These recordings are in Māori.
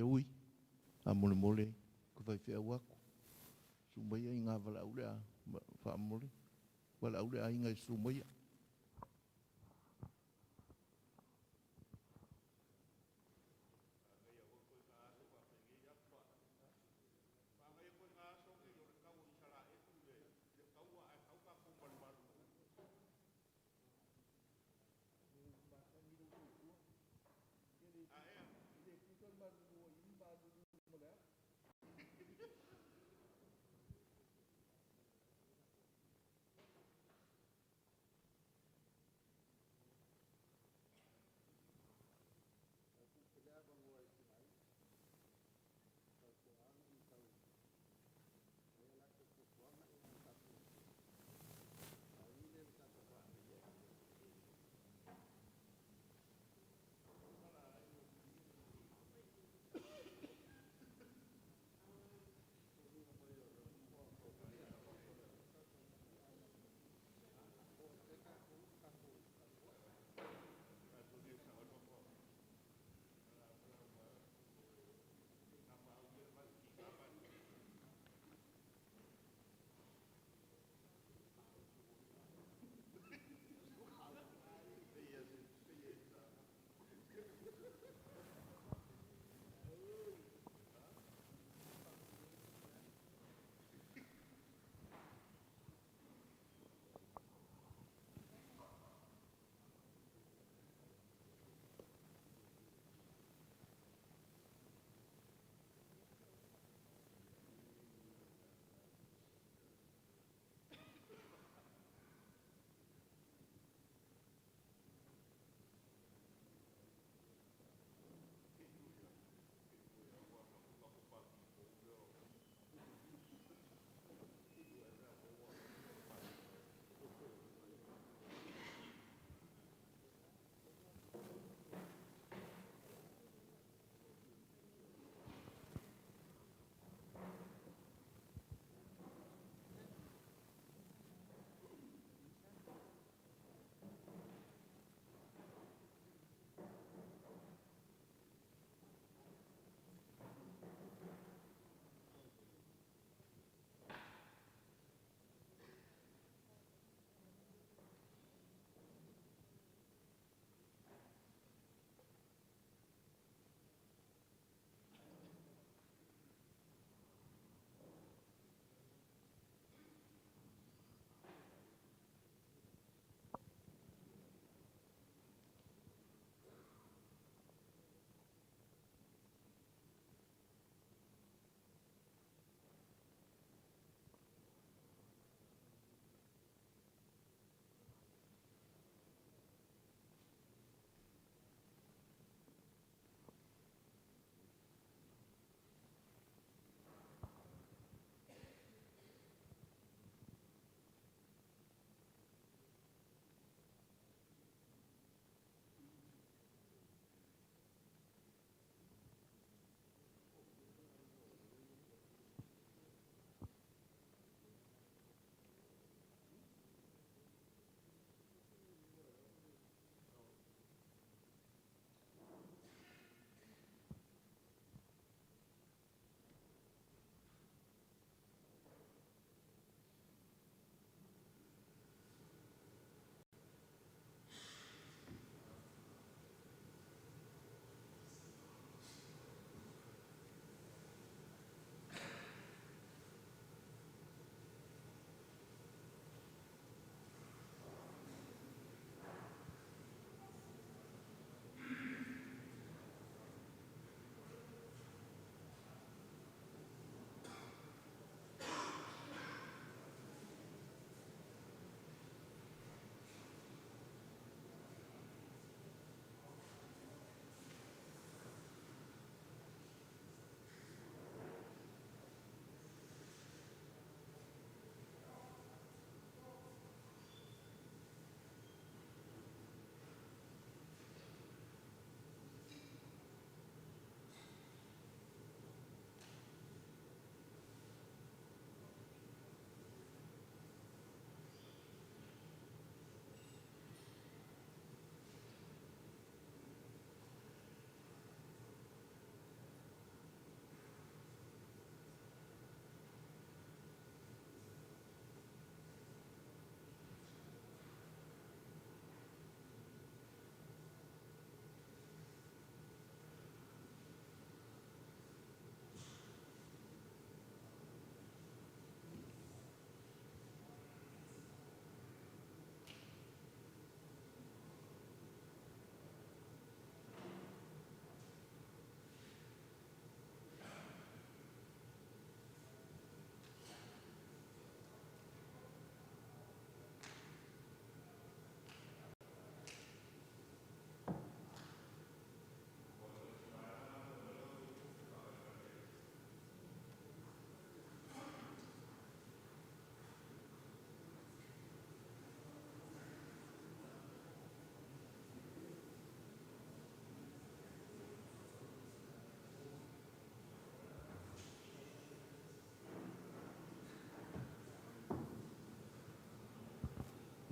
ui, a mole mole, ko vai fia waku. Sumaya i ngā wala ule a wha mole. Wala ule a inga i sumaya.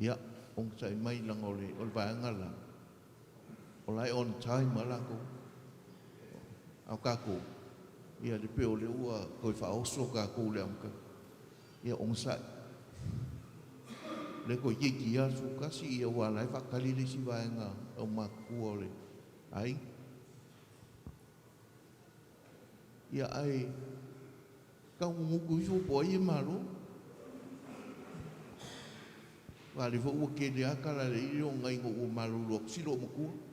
Ia, ong sai mai lang o le vaenga la. O lai on tai ma la ko. Au kako. Ia le pe o le ua koi whaoso kako le amka. Ia ong sai. Le ko yeki asu kasi ia wala e whakali le si vaenga o makua le. Ai. Ia ai. Kau muku iso po ai e maro. Wale fo ua ke le akala le iro ngai ngo o maro lo silo makua.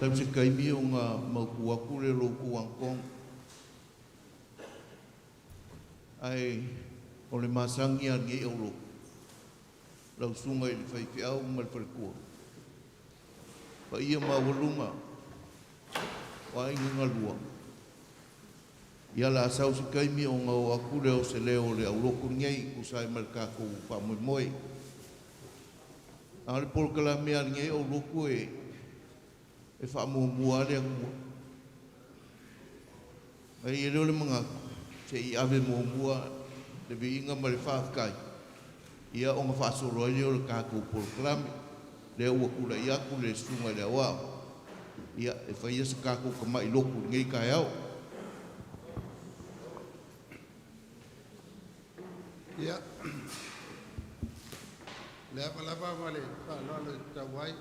Tam se kaimi o ngā maukuaku le roku angkong. Ai, o le masangi a ngi au roku. Lau sunga i le whaike au ma le wharekua. Pa ia mawalunga, wa inga lua. Ia la asau se kaimi o ngā o aku leo se leo le au roku ngei, kusai ma le kako wha moe moe. A le polkala mea ngei au roku e wha mua le akua. Ai e leo le mga se I ave mua le vi inga ma le whaakai. Ia o ngā whaasoro ai leo le kako polkala le ua kula I aku le sunga le awao. Ia e whaia se kako ka mai loku ngei kai au. Ia. Le apalapa ma le whaaloalo tawai.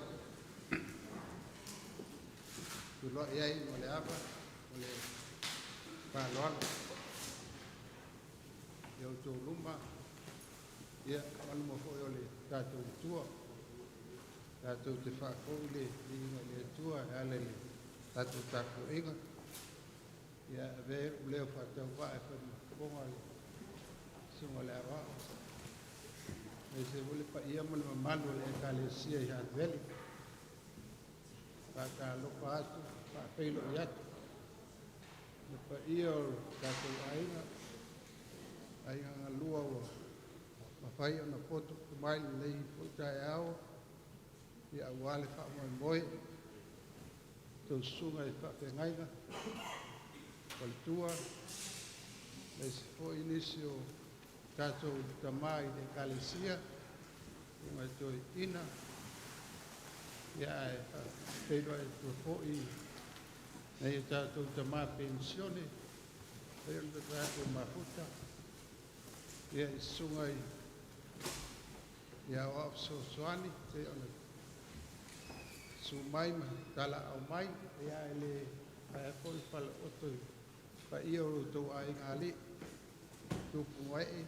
Tulo iai mo le apa, mo le whaaloalo. Iau tō luma. Ia, wanu mo fo le tātou tua. Tātou te whaakou le inga le tua, ale le tātou tākou inga. Ia, ve leo whaatau wha e whakonga le sunga le awa. E se wole pa ia mo le mamalu le ekalesia I Hutt Valley. Paka lopa atu, pa Feiloa'iga. Le pa ia o tātou ainga. Ainga ngā lua o mawhai o na poto kumai lei potai ao. Ia awale wha moe moe. Tau sunga I Feagaiga. Paltua. Le se fo inisi o tātou tamai de kalesia. Ia toi ina. Ia e teiro e tuafoi. Nei e tātou tamai pensione. Ia le tātou mafuta. Ia I sunga I. Ia o apso soani. Te ona. Sumai ma tala au mai. Ia e le ai foi pala otoi. Pa ia o tau ai ngali. Tupu wae.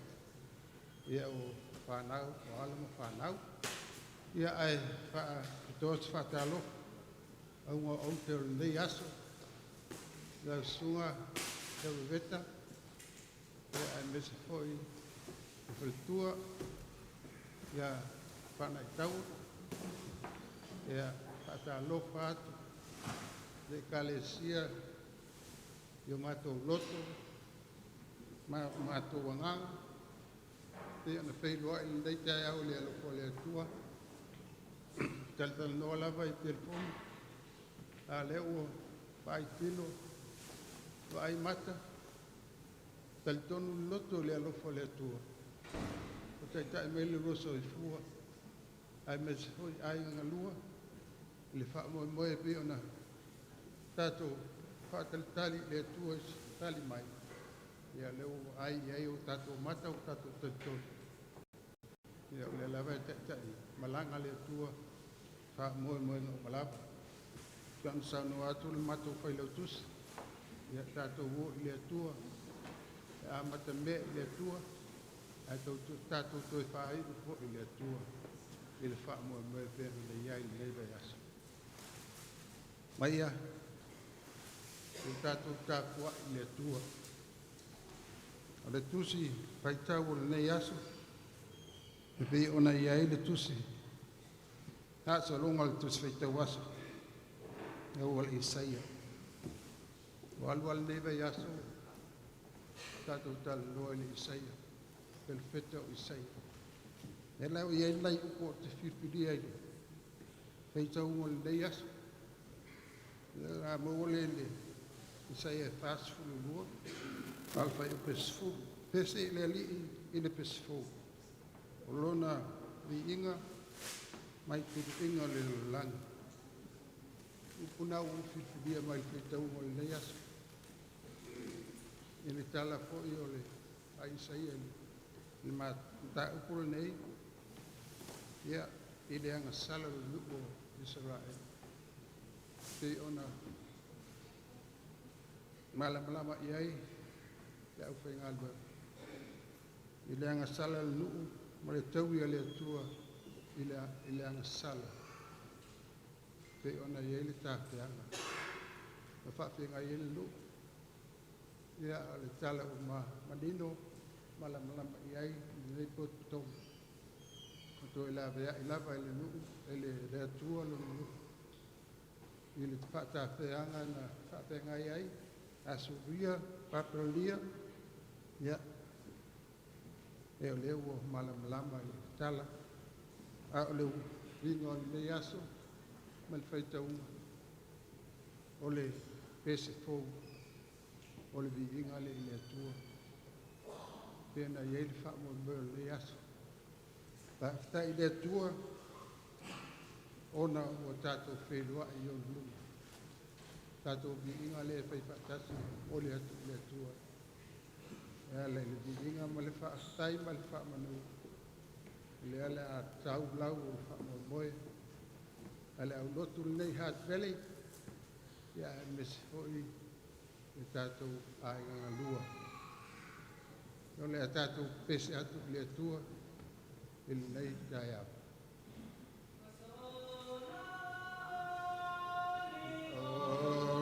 Ia o whanau, o alama whanau. Ia ai tōs whatalo. Au ngā au te nei aso. Ia sunga Kereveta. Ia ai mese foi whalitua. Ia whanai tau. Ia whatalo whatu. Le kalesia. Ia mātou loto. Mātou wanganga. Te ana Feiloa'iga nei tai au le aloko le atua. Taltal noa lava I telefoni. A le ua pai tino. Vai mata. Talitonu loto le alofo le atua. O tai mele rosa I fua. Ai mese hoi ai ngalua. Le wha moe moe pe ona. Tātou wha talitali le atua tali mai. Ia leo ai o tātou mata o tātou talitonu. Ia le lava tai malanga le atua wha moe moe no malava. Tuan sanu atu le matou Feilautusi. Ia tātou o le atua. A mata me le atua. A tātou toi whaai o le atua. I le wha moe moe pe le iai le leva yaso. Maia. I tātou tākua I le atua. O le tusi paitau o le nei aso. E pei ona iai le tusi. Ha sa longa le tusi paitau aso. E ua le Isaia. O alua le nei vai aso. Tātou tala loa le Isaia. Pelfeta o Isaia. E lau iai lai uko te whirpiria i. Paitau o le nei aso. Rā mawole le Isaia whāsfulu lua. Alwhai o pesfulu. Pese le ali i le pesfulu. O lona vi inga. Mai turu inga le langa. Upuna o whiwhiria mai whitau o le nei aso. I le tala fo i o le a Isaia le mata upura nei. Ia i le anga sala le lupo Israel. Te ona malama iai le au whaingalua. I le anga sala le nuu ma le tau ia le atua i le anga sala. Te ona iai le tāwhianga. Ma whawhinga iai le nuu. Ia le tala o manino malama iai i le potu tau. Koto i la vea i lava i le nuu e le atua le nuu. I le whaatawhianga na whawhinga iai. Asuria, papalia, ia. E o leo o malama i tala. A o leo vingo i le aso. Ma le whaitau. O le pese fōu. O le viinga le i le atua. Pena iei le wha mo le aso. Ta i le atua. Ona o tātou Feiloa'iga o lunga. Tātou viinga le whai whaatasi o le atu le atua. Ea le viinga ma le whaastai ma le whaamanu. Le ale a tau lau o le whaamoe. Ale au lotu nei Hutt Valley. Ia e mesi hoi e tātou ainganga lua. O le a tātou pese atu le atua. Ili nei tai au. Amen.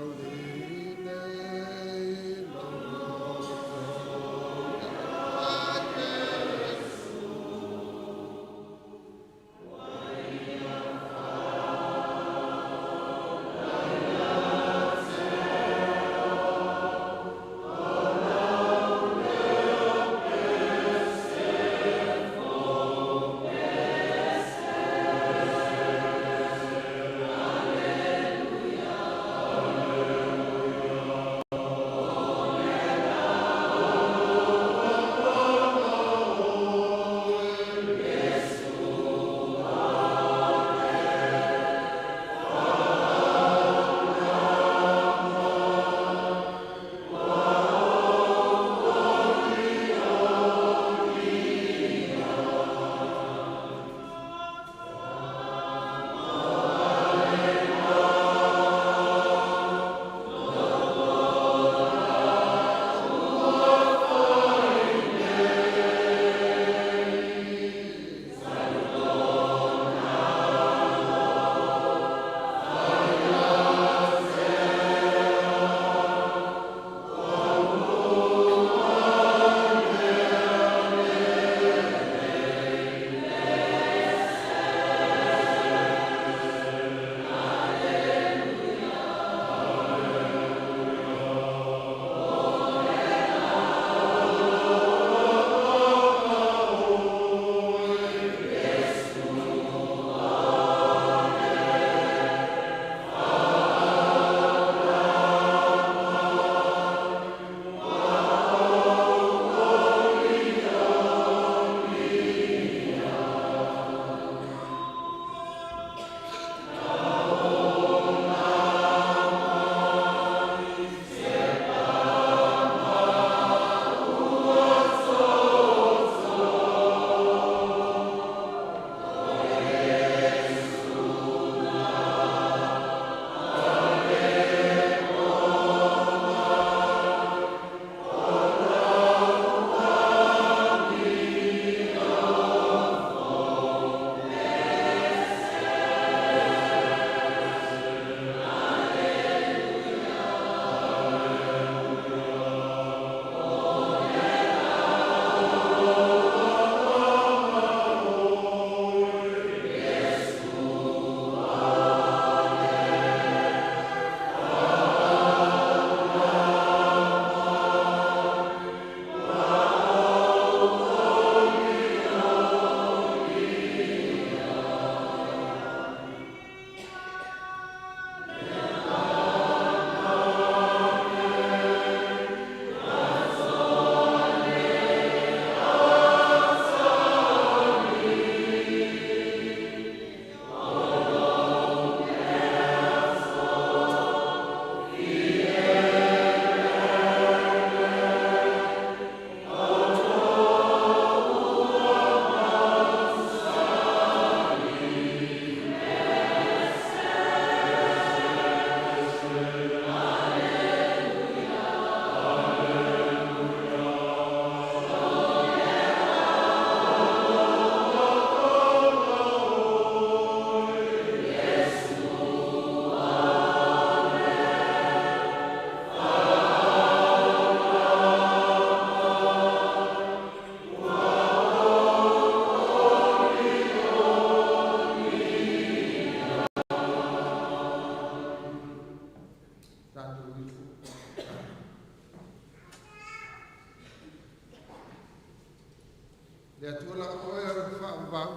tula oe ar whaavau.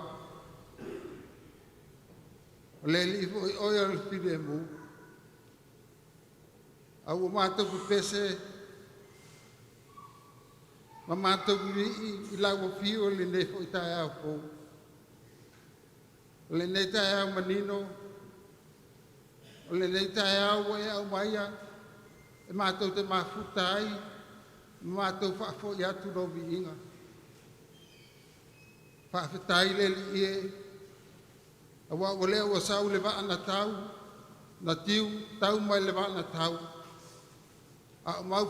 O le li fo oe ar whine mu. Au o mātou pese, ma mātou i lau o fio le ne fo i tae au fo. O le ne tae au manino, o le ne tae au e au maia, e mātou te mafuta ai, mātou whaafo i atu no vi inga. Whaafetai le li e, a wa o leo o sau le waa na tau, na tiu tau mai le waa na tau. A mau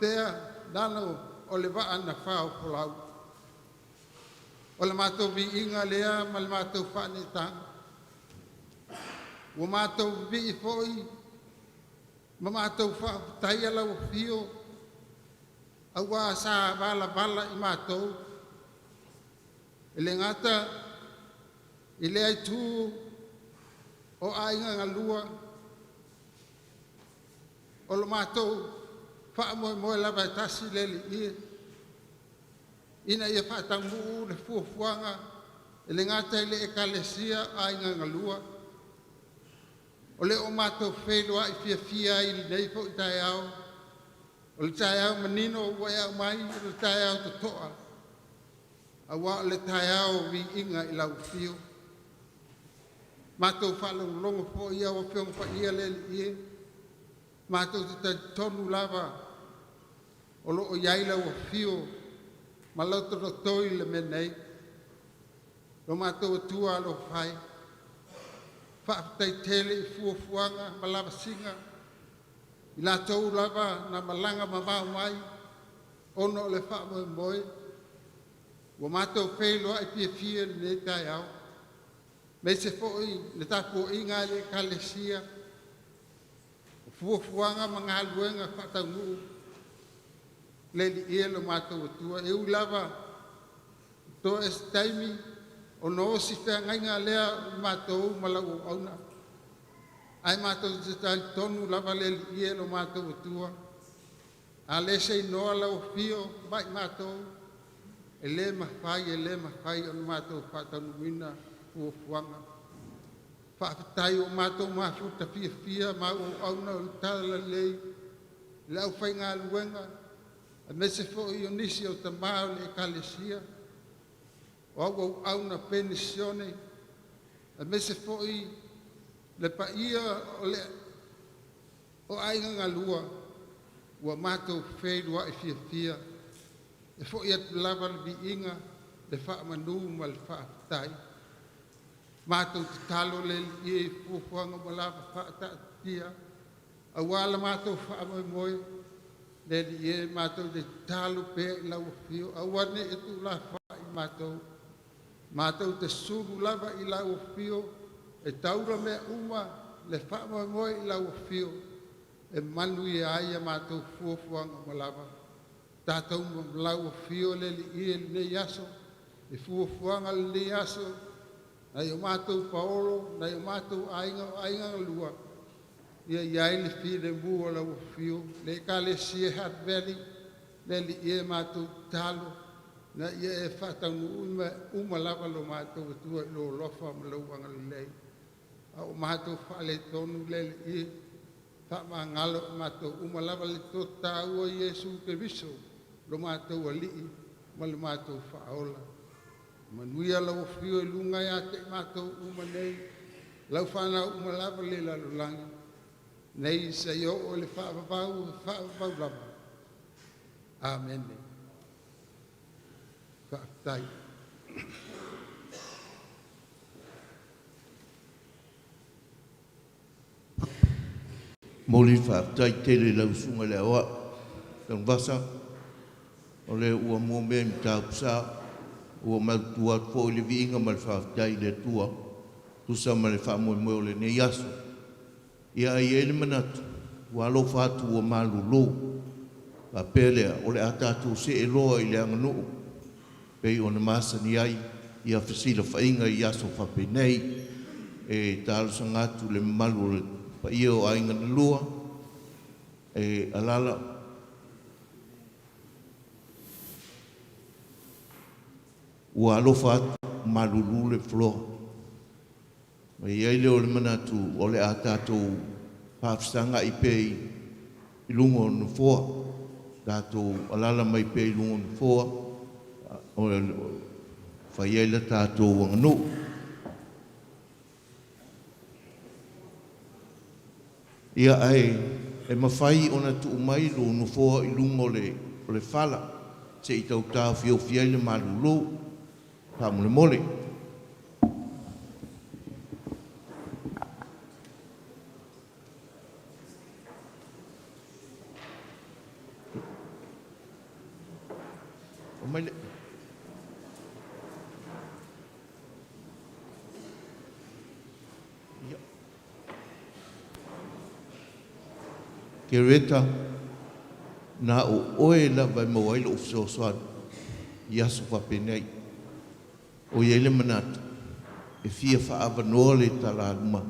pea dano o le waa na whao polau. O le mātou vi inga lea ma le mātou whaane tanga. O mātou vi i foi, ma mātou whaafetai ala o fio, a wa sa vala i mātou. Ele ngata, ele ai tū o ainga ngalua, o lo mātou whaamoe moe lava e tasi leli ie. Ina ia whaatangu le fuafuanga, ele ngata ele e kalesia ainga ngalua. O le o mātou Feiloa'iga fia i nei po i tae au, o le tae au manino o e au mai, o le tae au totoa. A wa le tae au vi inga i lau fio. Mātou whalau longo po ia o whionga pa ia le ie. Mātou te tai tonu lava o lo o iaila o fio. Ma lau to toi le menei. Lo mātou atua lo whai. Whaafitai tele i fuafuanga ma lava singa. I la tau lava na malanga ma mau mai. Ono le whaamoe moe. Wa mātou Feiloa'iga fia le tai au. Me se foi le tapu inga le kalesia. Fuafuanga mga luenga whatangu. Le li ia lo mātou atua. E ulava to es taimi o no si whea ngainga lea mātou malau auna. Ai mātou te tai tonu lava le li ia lo mātou atua. A le se noa lau fio mai mātou. E le mawhai o mātou whatanuina fuafuanga. Whaafitai o mātou mafuta fia ma o auna o tala lei. Le au whai ngā luenga. A mese fo i o nisi o tamao le kalesia. O au auna penisione. A mese fo i le paia o le o ainga ngā lua. Ua mātou Feiloa'iga fia. E fo ia lava le biinga le whaamanu ma le whaafitai. Mātou te talo le i e fuafuanga ma lava whaatatia. A wala mātou whaamoe moe. Le li e mātou te talo pēr i lau fio. A wane e tu la wha i mātou. Mātou te suru lava i lau fio. E taura mea uma le whaamoe moe i lau fio. E manu i aia mātou fuafuanga ma lava. Tātou lau fio le li ie le yaso, e fuafuanga le yaso, na i o mātou paolo, na i o mātou ainga lua. Ia iai le fi le mua lau fio, le ka le sie Hutt Valley, le li ie mātou talo, na ia e whatangu uma lava lo mātou atua i lo lofa ma lau anga lei. A o mātou whaale tonu le li ie, wha ngalo mātou uma lava le tota ua Iesu Keriso. Lo mātou ali'i, ma lo mātou whaola. Manuia lau fio e lunga ia te mātou uma nei, lau whanau uma lava le lalolangi. Nei sa yo o le whaavavau lava. Amen. Whaafitai. Moli whaafitai tere lau sunga le awa. Tang vasa. O le ua mua mea mi tāpusa, ua mautua fo le viinga ma le whaafitai le tua, tusa ma le whaamoe moe o le ne yaso. Ia ai ele manatu, ua alo whaatu ua malu lo, pa pelea o le atatu se e loa i le anganuu, pei o na masani ai, ia whasila whainga i yaso whapenei, e tālo sangatu le malu le pa ia o ainga na lua, e alala, ua alofa atu malulu le floa. Ma iai leo le manatu o le a tātou pāwhisanga i pei i lungo no foa. Tātou alala mai pei i lungo no foa. O le whaiai la tātou wanganu. Ia ai, e mawhai ona tu mai lo no foa i lungo le whala. Se i tau tāu fio fiai le malulu. Pa mole mole. O mai le. Kereveta na o oe la vai mawai lo ufso soan. Iasu whapenei. O iele manatu, e fia whaava noa le tala aluma,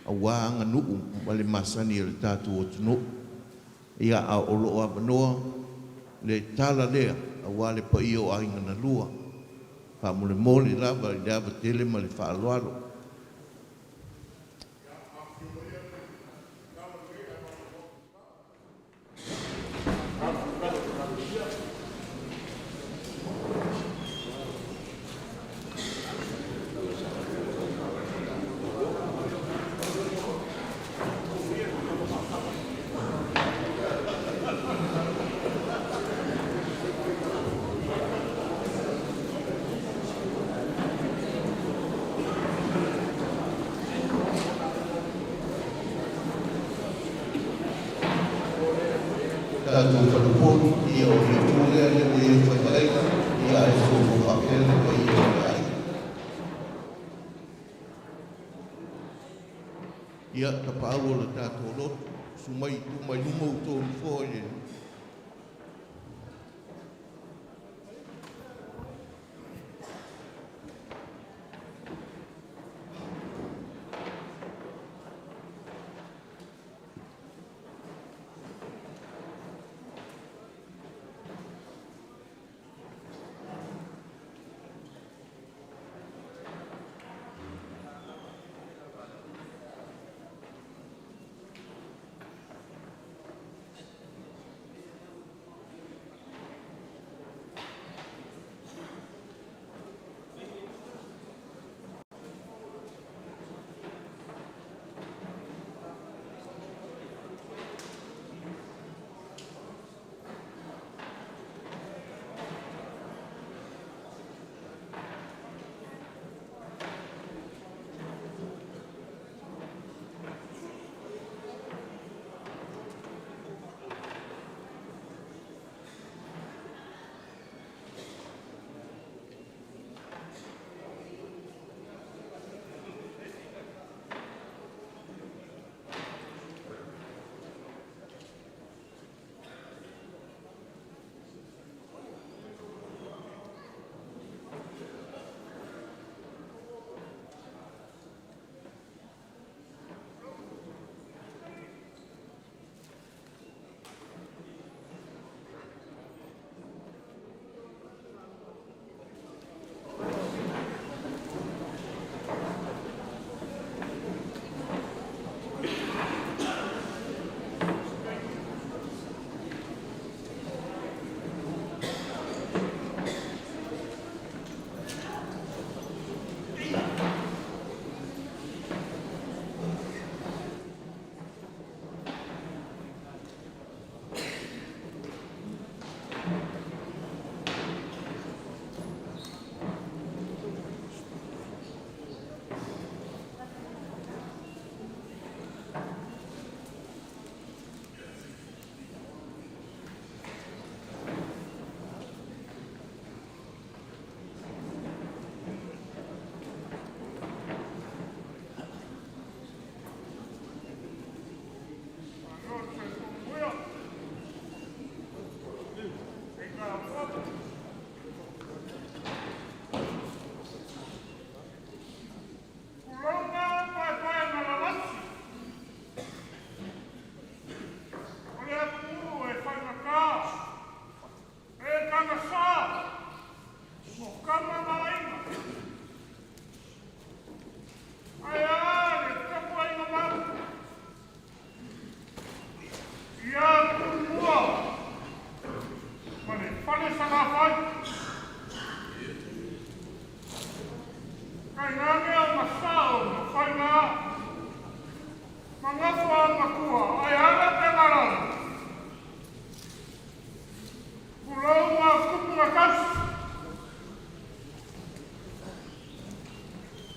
a wāanga nuu ma le masani le tātou o tunu. Ia a olo o avanoa, le tala lea, a wā le pa o ainga na lua. Pa mole mole lava, le ava tele ma le whaaloalo. Tātou whanupōru i o i tūlea le e Feagaiga i a e sōko whakele pa i o ai. Ia ka pāua la tātou lotu, sumai tūmai lumau tōru fōi e.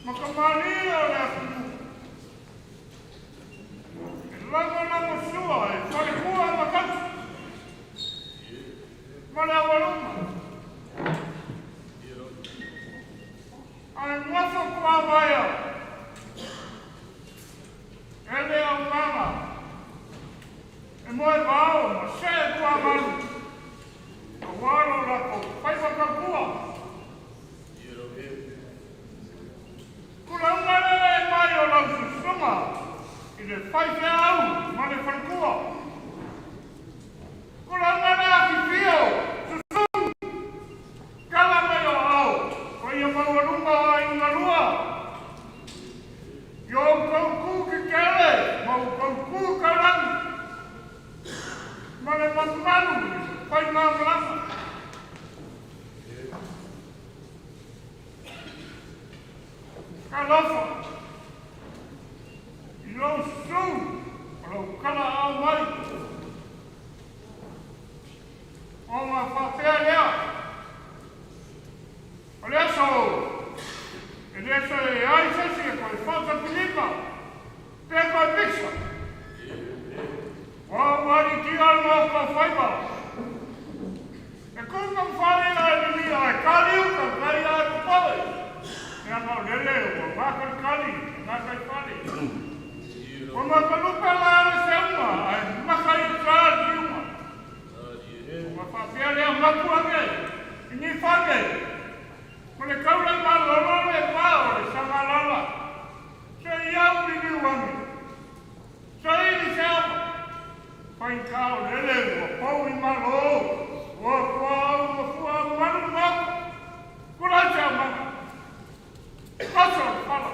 Makamania le aku. Lango sua e whalikua makatu. Male awaluma. Ai mwafo kua vaya. Ele au mama. E moe vao, ma se kua manu. A waro lako, pai wakakua. Kura umare e mai o lau susunga. I le whai te au, ma le whankua. Kura umare a ki whio, susung. Kala mai o au, wai a mawarunga a ingarua. Yo kau ku ki kere, mau kau ku karang. Ma le mamanu, whai ngā mlama. Kalofa. I lau su, o lau kala au mai. O ngā whapea lea. O lea so, e lea so e ai sesi e koe whauta pilipa. Te koe pisa. Wari ki alma o ka whaipa. E kūma whare a e ni a e kariu ka kai a e kupare. E anga lele o wakar kari, ngā kai whare. O makalupa la ane se uma, a e makai ka ki uma. O mawhapea lea maku ake, I ni whake. Ko le kaura ma lolo le pao le sangalala. Se iau ni ni wangi. Se ili se apa. Pai kao lele ua pau I malo. Ua kuau ua fua manu mako. Kurai te amana. Kaso pala.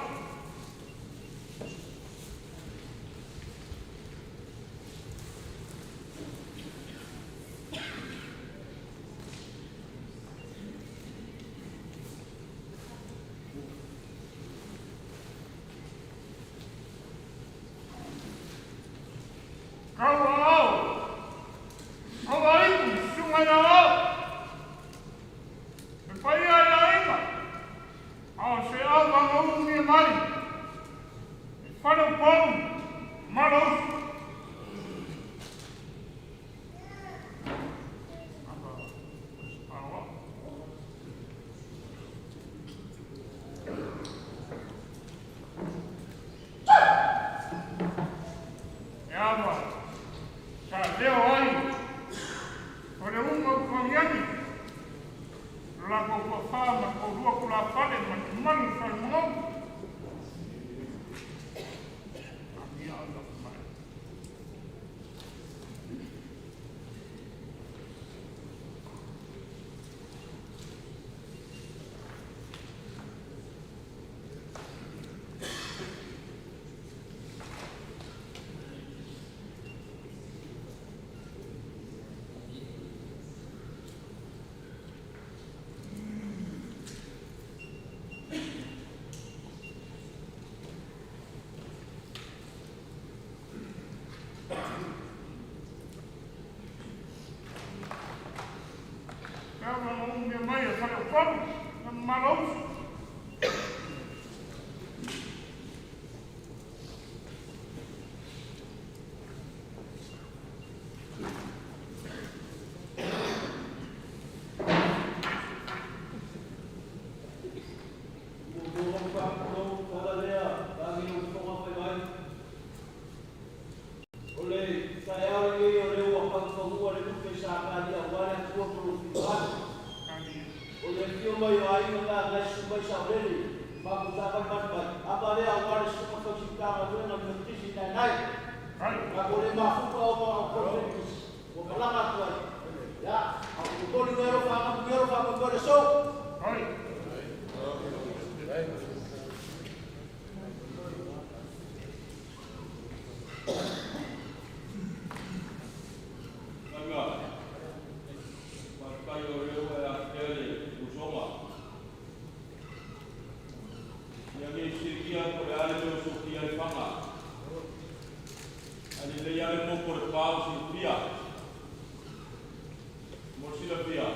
Mo sila pia.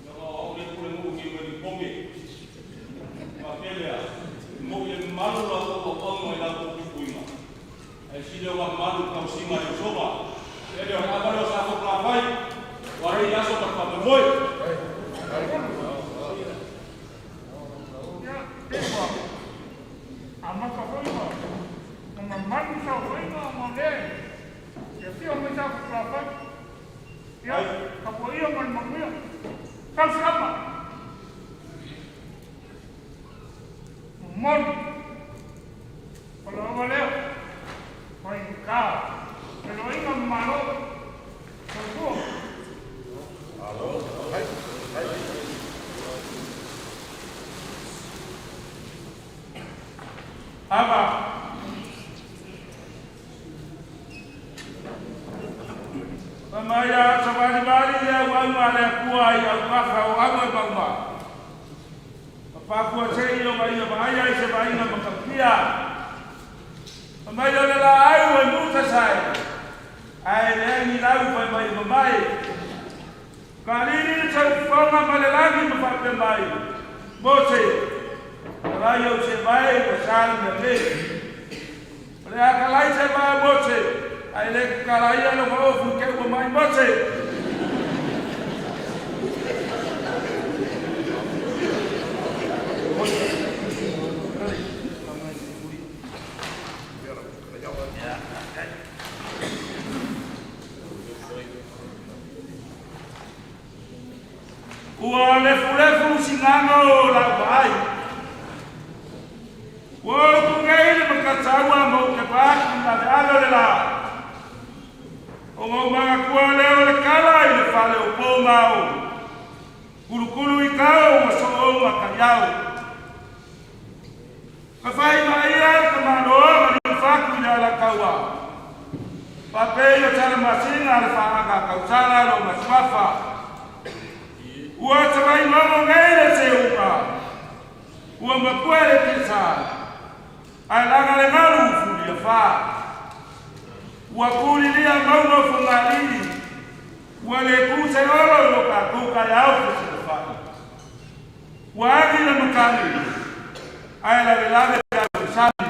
Nga o le kule mu ki we ni pomi. Tiumalu la ko ko ila ko kuinga. Ai sile wa malu ka singa i soba. Ele o abalo sa ko ka vai. Wa ri aso ka pa moi. Ama ka foi mo. Ama manu sa foi mo mo le. Ya tio mo sa ko ka vai. Ya ka po ia man mamia. Ka sama. Mon. Kalau boleh, main kau. Kalau ingat malu, semua. Halo, hai, hai. Apa? Pemaya sebali-bali ya, wang ada kuai, yang kafau, apa bangma. Papua seio mai mai se vai na makapia. Mai ole la ai o nuta sai. Ai le ni la u mai mai. Kalini se forma male lagi me fa mai. Moce. Rai o se vai o sal me le. Le akalai se vai moce. Ai le kalai no mo fu ke o mai moce. Ua lefu sinano la vai. Ua kungei le makataua mo ke paki na le alo le la. O mau mga kua leo le kala i le fale o pō mau. Kulu i kau ma so o ma kayau. Ka whai mai al ka manoa ma ni whaku i la kaua. Papei o tala masinga le whaanga kautala lo maswafa. Ua tawai mamo ngeire se uka. Ua makuere kisa. Ai langa le ngalu ufuri a wha. Ua kuri lia mauma fungalini. Ua le kuse oro lo ka kuka ya au kuse le wha. Ua agi le makani. Ai la velave pia usani.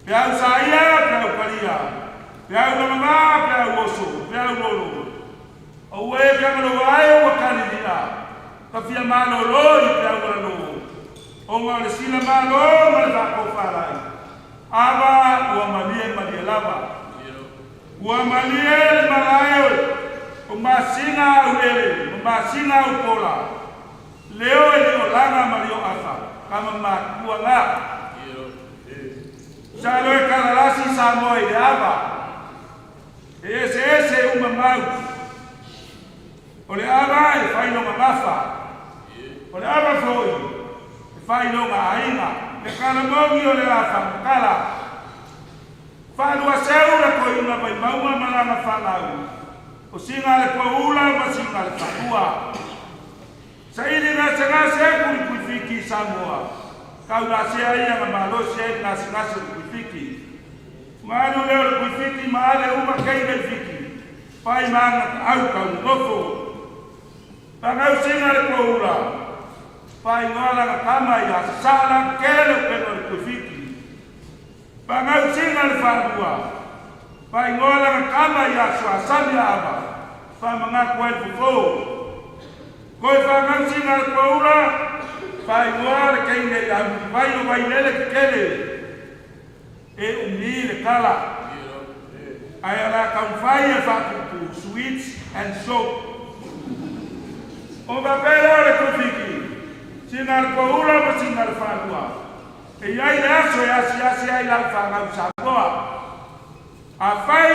Pia usaia, pia uparia. Pia unamama, pia uoso, pia uolo. O e ka no ai o kani dia ka fia malo lo i pe agora no o ma le sila malo ma va ko fala aba o malie lava o malie malayo o masina o ele o masina o pola leo e o langa mario afa kama ma kuanga sa lo e karalasi sa moi de aba ese o mamau. Ole aba e Feiloa'iga mafa. Ole aba foi. E Feiloa'iga. E kala mongi ole afa kala. Whanua seura ko ina mai maua malanga whanau. O singa le ko ula ma singa le whanua. Sa ili nga senga se kuri kui fiki Samoa. Kau na sea ia ma malo se nga senga se kui fiki. Manu leo le kui fiki ma ale uma kei le fiki. Pai manga au kau ngofo. Pangau singa le koura. Pai ngola ka kama ia sala kele peno le kuifiki. Pangau singa le whanua. Pai ngola ka kama ia suasami aba. Whamanga koe fufo. Koe pangau singa le koura. Pai ngola keine ia vai o vai lele kele. E umi le kala. Ai ala kaumfai e whakupu sweets and soap. O papel ora kufiki. Sinal koula ma sinal fanua. E ai aso e asi ai la fanga usakoa. A fai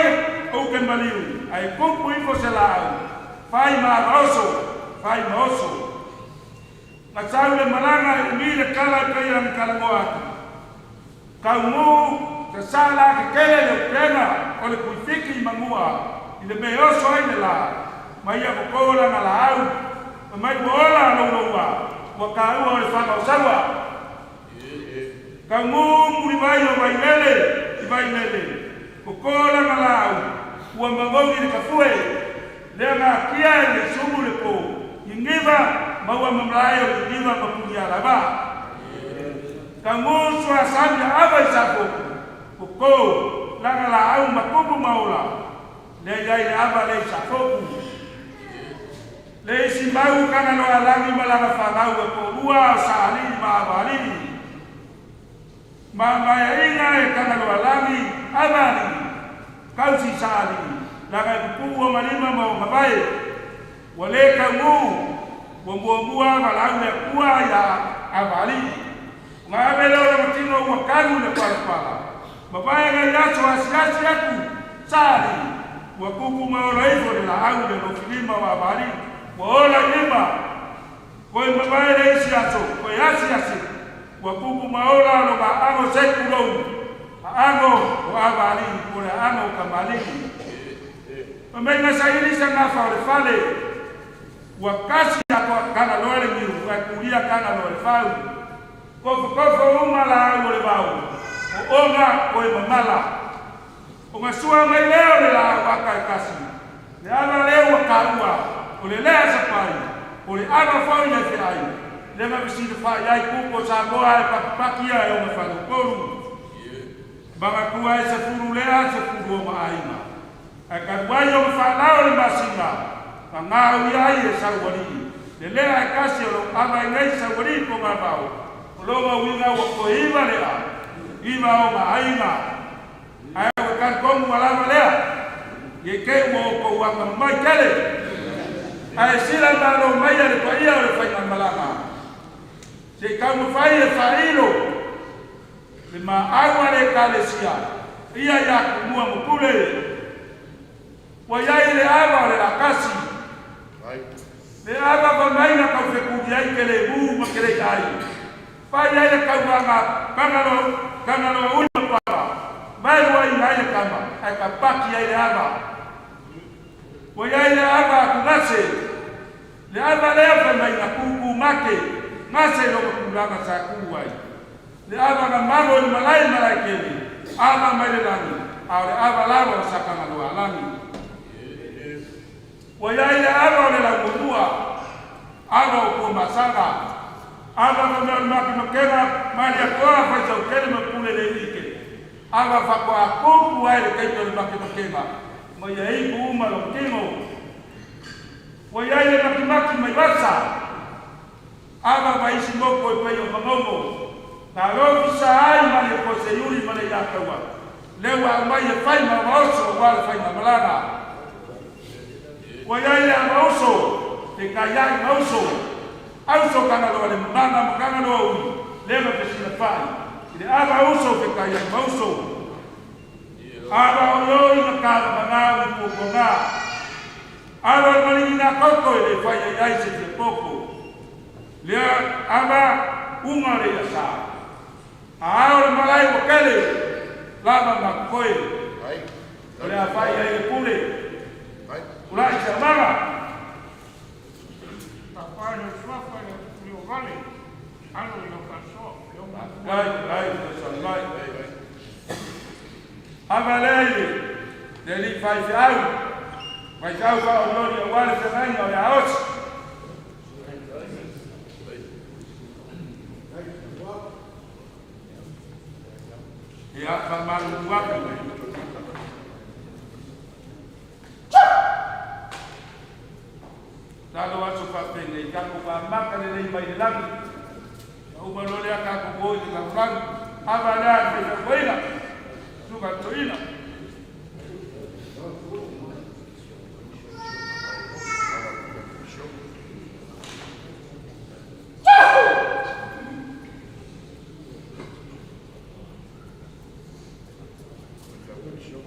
o que maliu. Ai kumpu info selau. Fai ma oso. Na saule malanga e mire kala kaya ni kalangoa. Kaumu te sala ke kele le pena o le kufiki mangua. Ile me oso ai la. Mai a kola na la au. Mai bola no wa ka u le fa sawa ka muri vai o vai lele ko kola malau wa mabongi ni kafue le na kia le sumu le po ingiva mawa mamlayo ingiva mapulia lava Kamu suasana apa isaku? Buku langa lau makubu maula. Lei apa lei isaku? Lei simbau kana no alangi malanga fangau ko ua sali maabali. Mama ina kana no alangi abali. Kau si sali langa buku malima mau mabai. Wale kamu wambuambua malau le ua ya abali. Mabelo le matino wakalu le pala. Mabaya ga yaso asiasi aku sali. Wakuku maoraifo le la au le lofilima wa bali. Waola lima. Koi mabaya le isiaso. Koi asiasi. Wakuku maola lo ma ango seku lou. Ango wa bali. Kore ango kamali. Mamenga saili sa ngafa ole fale. Wakasi ako kana loere miu. Wakulia kana loere fau. Kofo umala ole bau. O onga o mamala. O masua mai leo le la waka kasi. Le ala leo wakarua. O le lea sa pai. O le aga fau le fe ai. Le ma bisi de fa yai kuko sa goa e pakia e o me fa koru. Banga kua e se furu lea se furu o ma aina. E ka wai o fa lao le masinga. Ka ngau yai e sa wari. Le lea e kasi o ama ngai sa wari ko ma bau. Loga winga wa ko iba lea. Iba o maainga. Ai o kan komu wala lea. Ye ke mo ko wa mai kale. Ai sila malo mai ale pa ia le fa malama. Se ka mo fai e failo. Le ma agua le kalesia. Ia ya ku mo kule. Wa ya ile agua le la kasi. Le agua ba mai na ka fe ku dia kele bu ma kele ai. Pai ai kauanga kangalo una pala mai wai ai kama ai ka paki ai ava wo ai ava kunase le ava le fa mai na kuku make ngase lo kulanga sa kuwai le ava na malo ni malai kele ava mai le lani au le ava lavo sa kangalo alani wo ai ava le la kutua ava ko masanga Ava kama makina mali akora faz o kelma pule le ike. Ava fa ko akupu ai ke to makina. Mo yai ku ma lo kimo. Wo yai le makimaki mai basa. Ava vai si mo ko pe yo mamomo. Na lo sa ai mali ko se yuri mali ya kawa. Lewa mai e fai ma oso wal fai ma malana. Wo yai le oso te kaya oso. Auso kana lo le mana kana lo leva pesina fai ile aba uso ke kaya mauso aba lo ina kala mana ku konga aba mali na koko ile fai ai se te poco le aba umare ya sa ahora malai wakale lava makoi ai le fai ai pule ai ulai chamara Papai no swafa no vale. Ano no pasó. Gai, salai. Avalei. Deli faz au. Mas au va o nome agora também não é a os. E a famar no guapo. Talo aso pa pene ka ko pa maka le mai le lagi. O malo le ka ko bo de la flan. Ava la de la buena. Suka toina.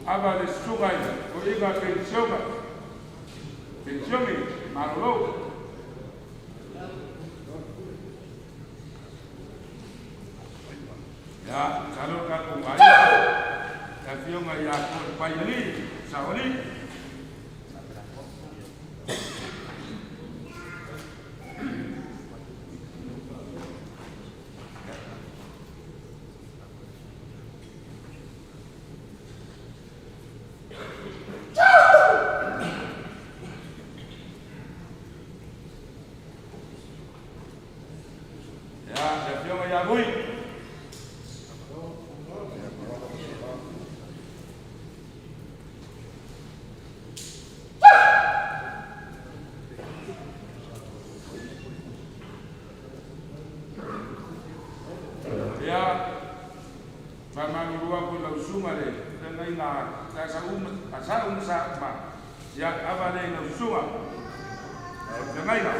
Ava le suga o iga ke suga. Pensione, Marlo. Ya, kalau aku bayar, tapi yang aku bayar ni, saholi. sumare ngai na ta sa ma ya avale no suma ngai na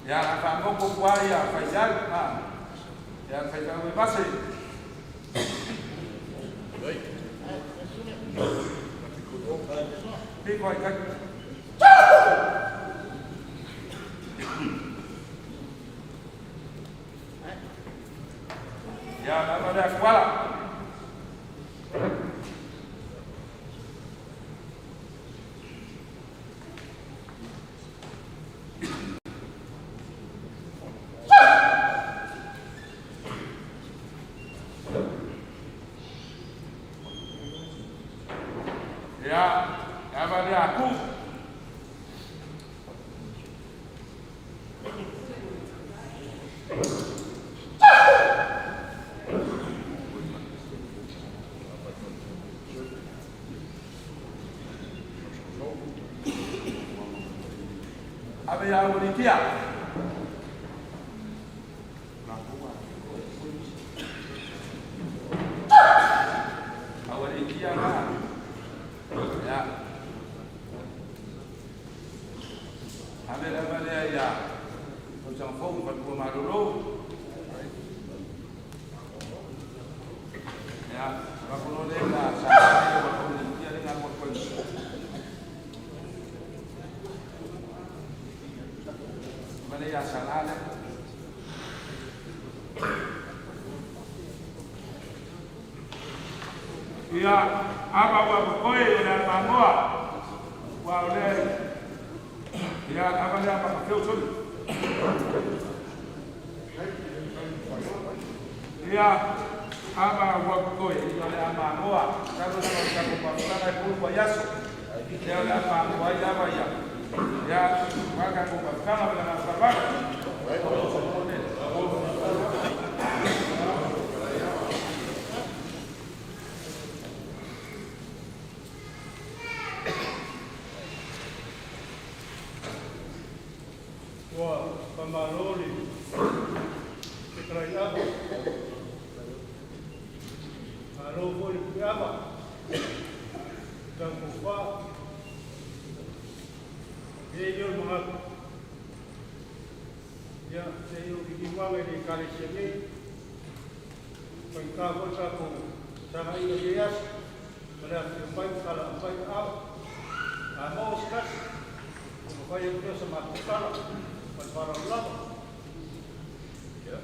ya apa ngomong kuaya Feagaiga ya Feagaiga masih đi gọi cách ya đã đẹp quá là ya pada aku apa yang boleh dia ya apa wa koi na mamoa wa le ya apa le apa kau sun ya apa wa koi na mamoa kalau nak kita pasal pun bayas ya apa wa ya ba ya maka ko kama na sababu Tiumalu Feagaiga alo foi piaba dan kufa dia mga ya saya dikiwang di kali sini pengkabut aku sama Feagaiga pada sampai kalau sampai mau skas supaya dia semakin salah para ulama ya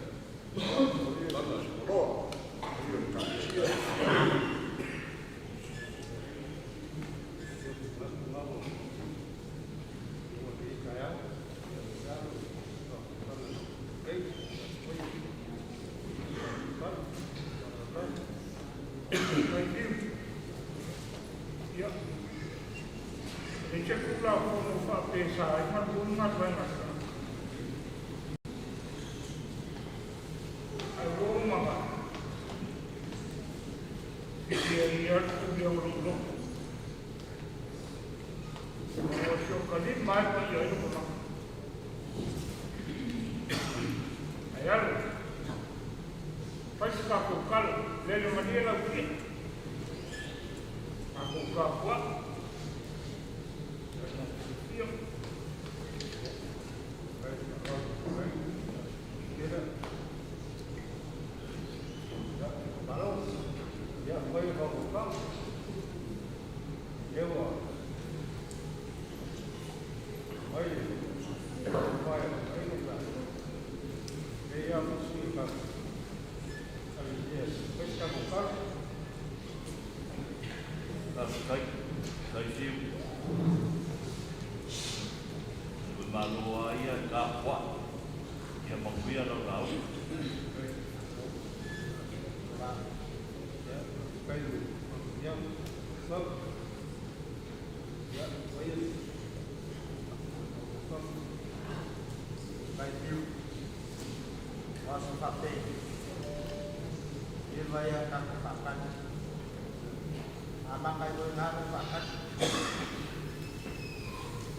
Feiloa'iga yang mengbiar orang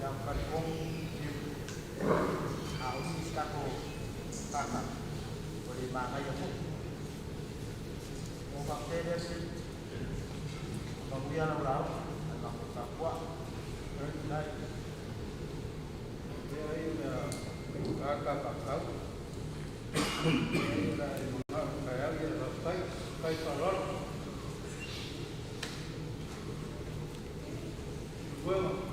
yang kalipong umis kako kakak boleh makai aku mau pakai dia sih kemudian lalu anak kakak dari dia ini kakak ini dari mana kayak dia kai salon bueno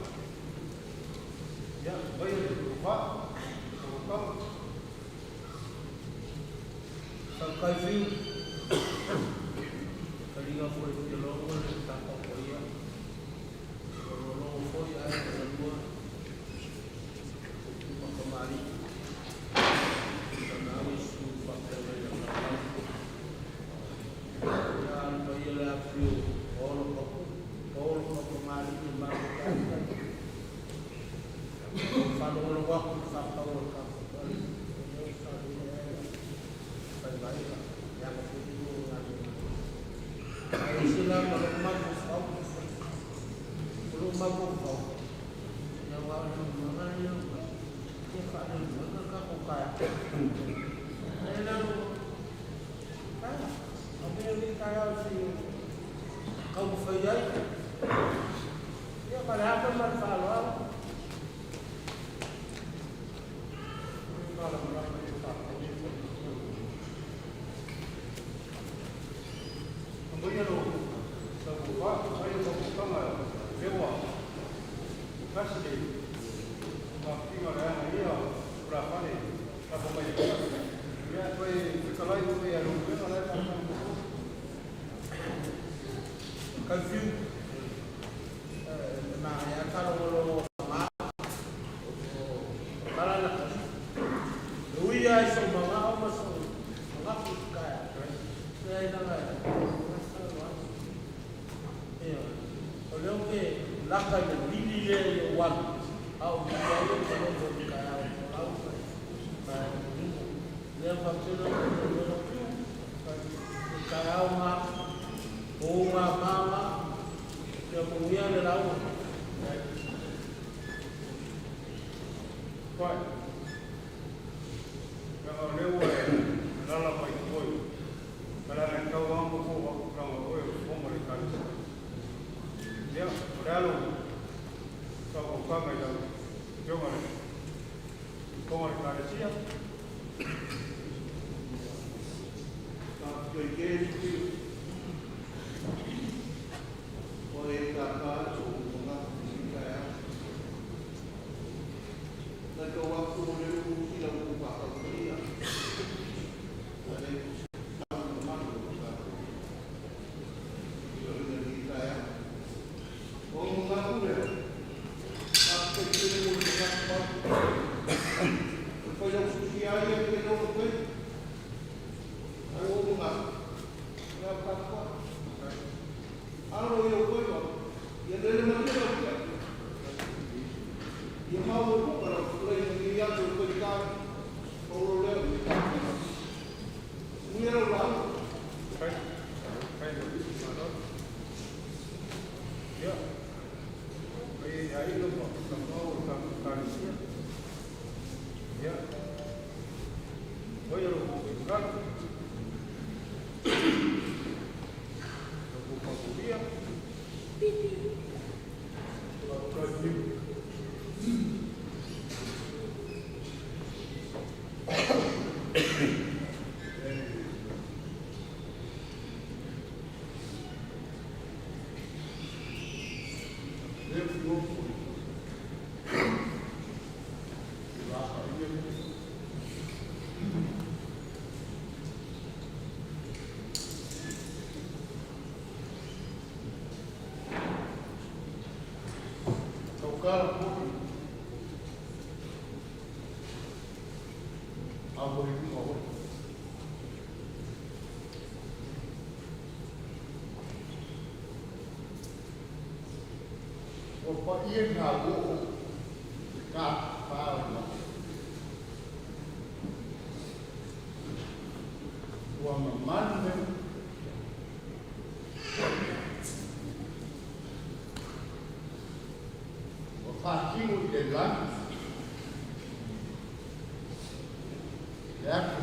ya voy a ocupar sampai sini kali nggak boleh jalan tak apa ya kalau boleh ada kedua kemari karena harus pakai yang lain dan bayar view all kemari dimakan kalau waktu sampai orang Feagaiga yang itu istilah kalau belum mampu yang mana yang kita ada mana kamu kayak apa yang dikaya si kamu Feagaiga ya pada apa masalah kalau berapa kemudian sebuah saya membuka dewa kasih waktu orang dia berapa nih apa banyak ya kalau itu ya lupa orang akan kasih nah ya kalau sama kalau nak Luia itu mga masuk mengapit kaya saya dengar kalau ke lakai lebih dia wan au dia kalau kaya au dia faktor kaya uma mama dia punya adalah Kuat. Kalau lewat dalam baik boy, kalau engkau mampu waktu kamu boy, memberikan dia lalu kau pakai yang jangan kau memberikan siap. Tapi kerja boleh dapat cuma kita dan kau waktu boleh kita buka dia. What you know, got found. One Monday, what whākingu te langi. Te ako.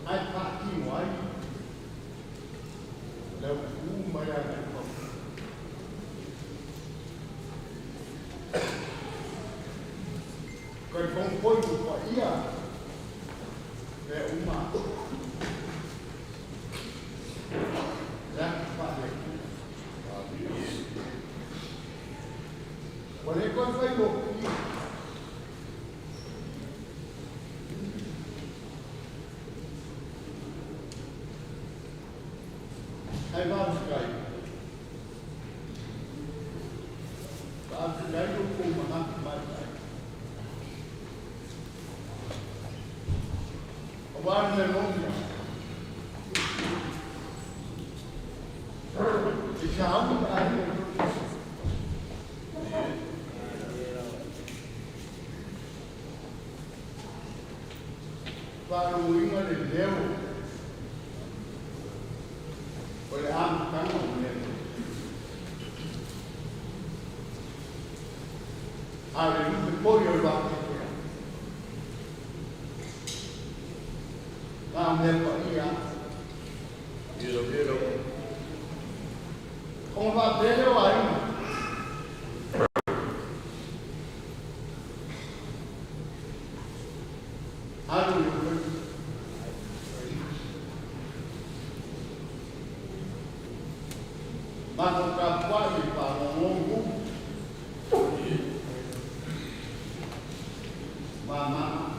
Ai whākingu ai. Leu mai ana ko. Kai kongkoi ko ia. Te uma. Olha quando vai louco. Aí vamos cair. Vamos cair no fumo, não vai cair. O bar não é longe. E já há um cair. Feiloa'iga le leo. O le amutanga o leo. A le lupe poi o lake kea. Ngā mea pa ia. Iro. Kong wha pere o aina. Aru i Mano kapwai para longo. Mama.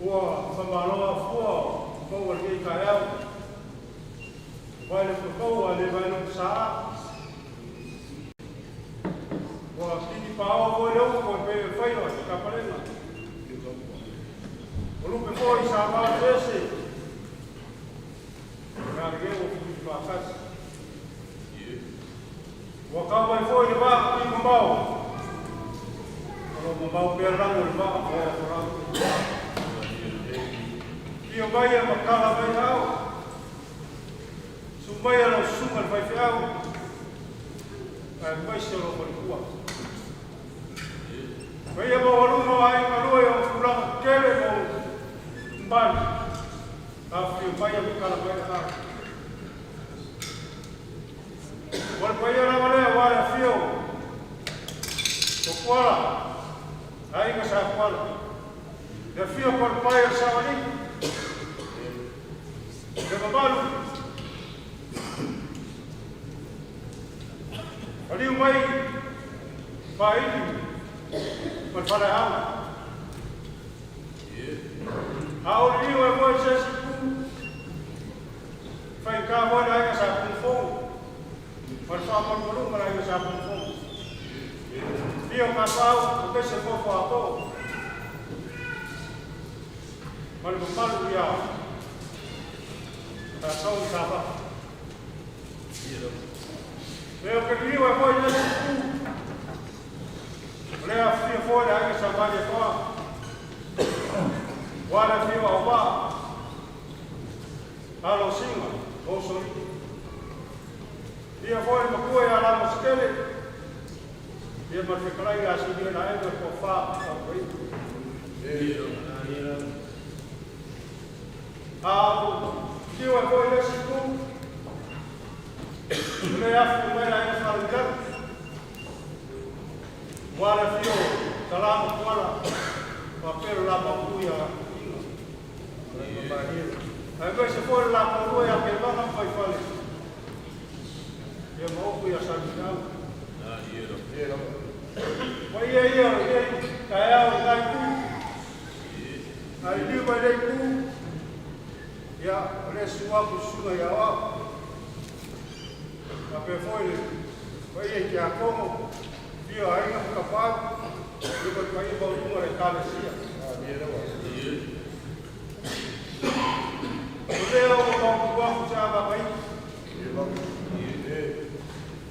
Ua whamaloa fua koua ki ka eau. Vai le koua le vai no saa. Ua kini pao koe leu koe pe whainoa ki ka parenga. O lupe foi sa maa tese. Ngā reo ki whakasi. Ua kawai foi le waa ki mamau. Ua mamau pe rango le waa koe korango. Ia mai e makala mai hao. Su mai alo sunga le whaiwhiau. Ai mai se alo mai kua. Mai e mawarunga ai marua e o kuranga kere mo mbani. A whiu mai e makala mai hao. Wale mai e ramalea wale a whiu. O kuala. Ai ka sa kuala. Le whiu kwa pai a sawaniki. Kereveta. Aliu mai paili Feiloa'iga. Au liu e moi sesi ku. Fai ka moi ai sa ku. Por favor, não para eu já com fome. Fio casal, o que se for para todo. Mas o palo ia. Tá só um cava. Eu que viu é bom nesse cu. Olha fio fora aí essa vaga toda. Olha fio ao bar. Osiga, Osiga. Ia foi uma coisa lá no esquele. Ia mas Feagaiga assim dia na época por fa, foi. Tio é foi nesse cu. Ele é filho era em Feagaiga. Guarda fio, salamo guarda. Papel lá para cuia. Aí vai se for lá para cuia que não vai fazer. Eu não fui a Santiago. Mas aí, caiu, cai cu. Aí, ele vai ler cu. E a resua com sua e a ó. A foi, vai que a como. Viu aí, não capaz. E vai cair para o número de calecia. O Leo, o banco já vai.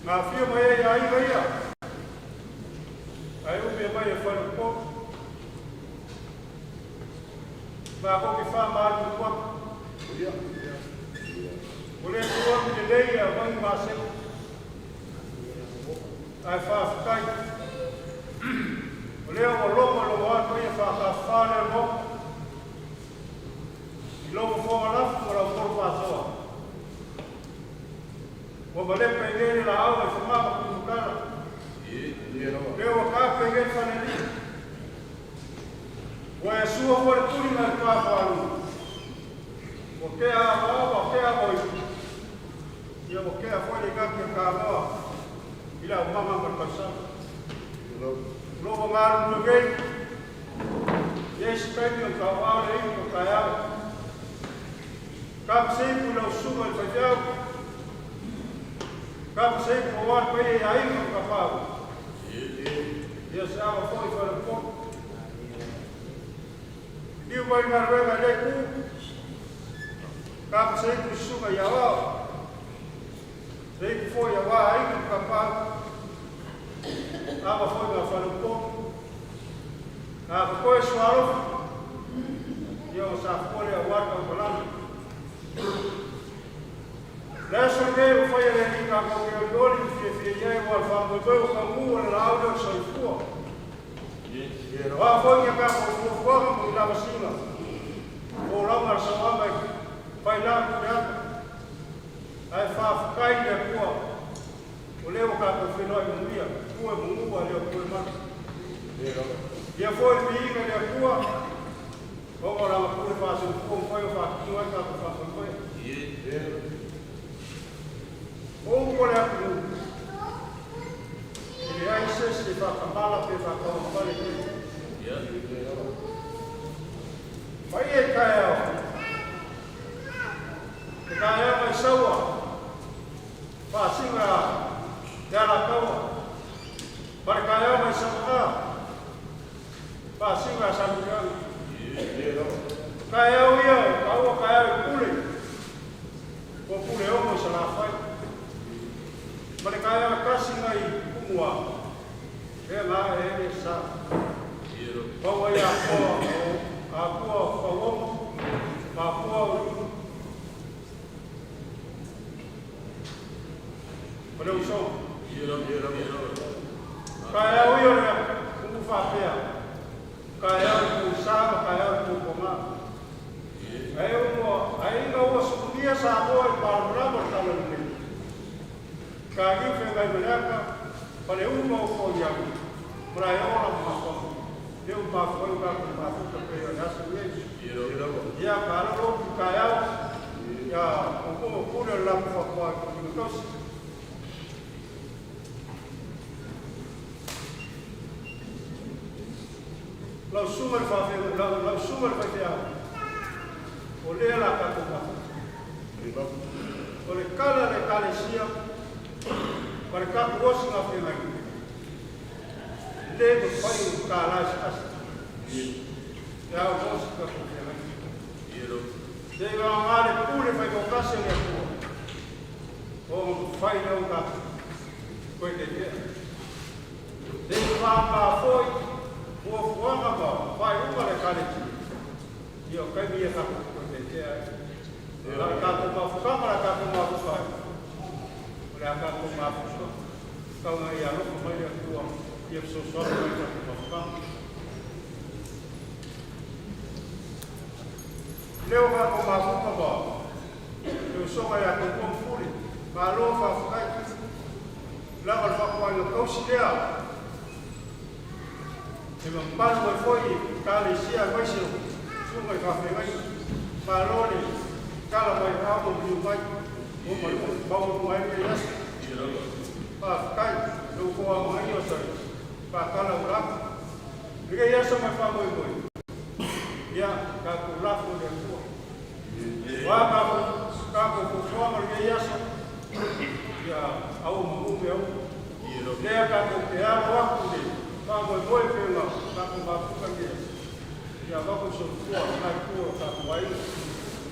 Na firma aí vai. Aí o meu pai foi um pouco. Mas a que faz mais do corpo. O leitor de lei é bem macio. Aí faz cai. O leo o lobo lo vai para faz fala no. E logo fora lá para o corpo azul. O balé peguei na aula e fumava com o cara. Eu cá peguei e falei ali. O é sua fortuna que está falando. O que é a avó, o que é a mãe. E o que é a folha que a avó. E lá o mamãe vai passar. Logo mais um joguei. E esse pede um cavalo aí, um caiado. Cabe sempre no sul e feijão. Cabe sempre o ar para ir aí no capão. E essa água foi para o pouco. E o banho na rua de cu. Cabe sempre o sul e a lá. Sempre foi a lá aí no capão. A água foi para o pouco. A água foi suave. E eu safou e a guarda o balão. Nessa vez foi a dedicar com o olho que Feagaiga o alfambo beu com o na aula de Soifua. Lá foi que acabou com o fogo e lá vacina. O lá mas só vai lá cuidado. Aí faz cai de rua. O leu cá com o Feiloa'iga um dia, rua mungu ali o mais. E foi vindo de rua. Vamos lá uma coisa faz um pouco foi o faquinho vai cá com o foi. Ou por exemplo, ele aí se faz a bala, faz a coisa, faz a coisa. Mai e kai au. Te kai au mai saua. Whāsinga te ala kaua. Pare kai au mai saua. Whāsinga samukiau. Kai au ia, kaua kai au i pule. Ko pule omo i sa la whai. Pare kai au kasinga i kumua. E ngā e sa. Kaua ia kua whaomo. Mā kua urimu. Pare uso. Kai au ia rea kumu whapea. Kai au ku sāma, kai au ku konga. Ai inga ua sukunia sa koe pārurama tala nune. Ka ki Feagaiga meneaka, pare uma o koi aku. Mara e ora mako. Deu mako e kako mako ka pēra nasa uesu. Ia ka araro ki kai au. Ia o kura lapu whakua ki matosi. Lau sumar whawhia. O lea la kako mako. O le kala le kale sia. Pare kako osi ngā Feagaiga. Le ko whai o ka lai asa. Te au osi kako Feagaiga. Te ngā ngāre pūre whai ko kase le kua. O whai leo ka koe te tea. Te whāpā foi. Ua fuanga ma, whai unga le kare ki. Ia o kai mia kako koe te tea. Lara kako ma whukama, lara kako ma whusai. Ora kako ma whusai. Kaunga ia loko mai a tua. Ia whusai mai kako ma whukama. Leo kako ma whukama. Leo songa ia kako mfuri. Ma loa whawhukai. Lama whakua ina kausi lea. E mampanu mai foi kale sia mai se sunga i Feagaiga. Malone kala mai amo piu mai. O mai mau mai e yas. Pa kai do ko mai o sai. Pa kala ura. Ige yas mai fa moi. Ya ka ku la ko de ko. Wa ka ko forma ige yas. Ya au mu me au. Le ka ko te amo aku de. Vamos moi pela, kako mafuka ngia. Ia vako so kua, nai kua kako ai.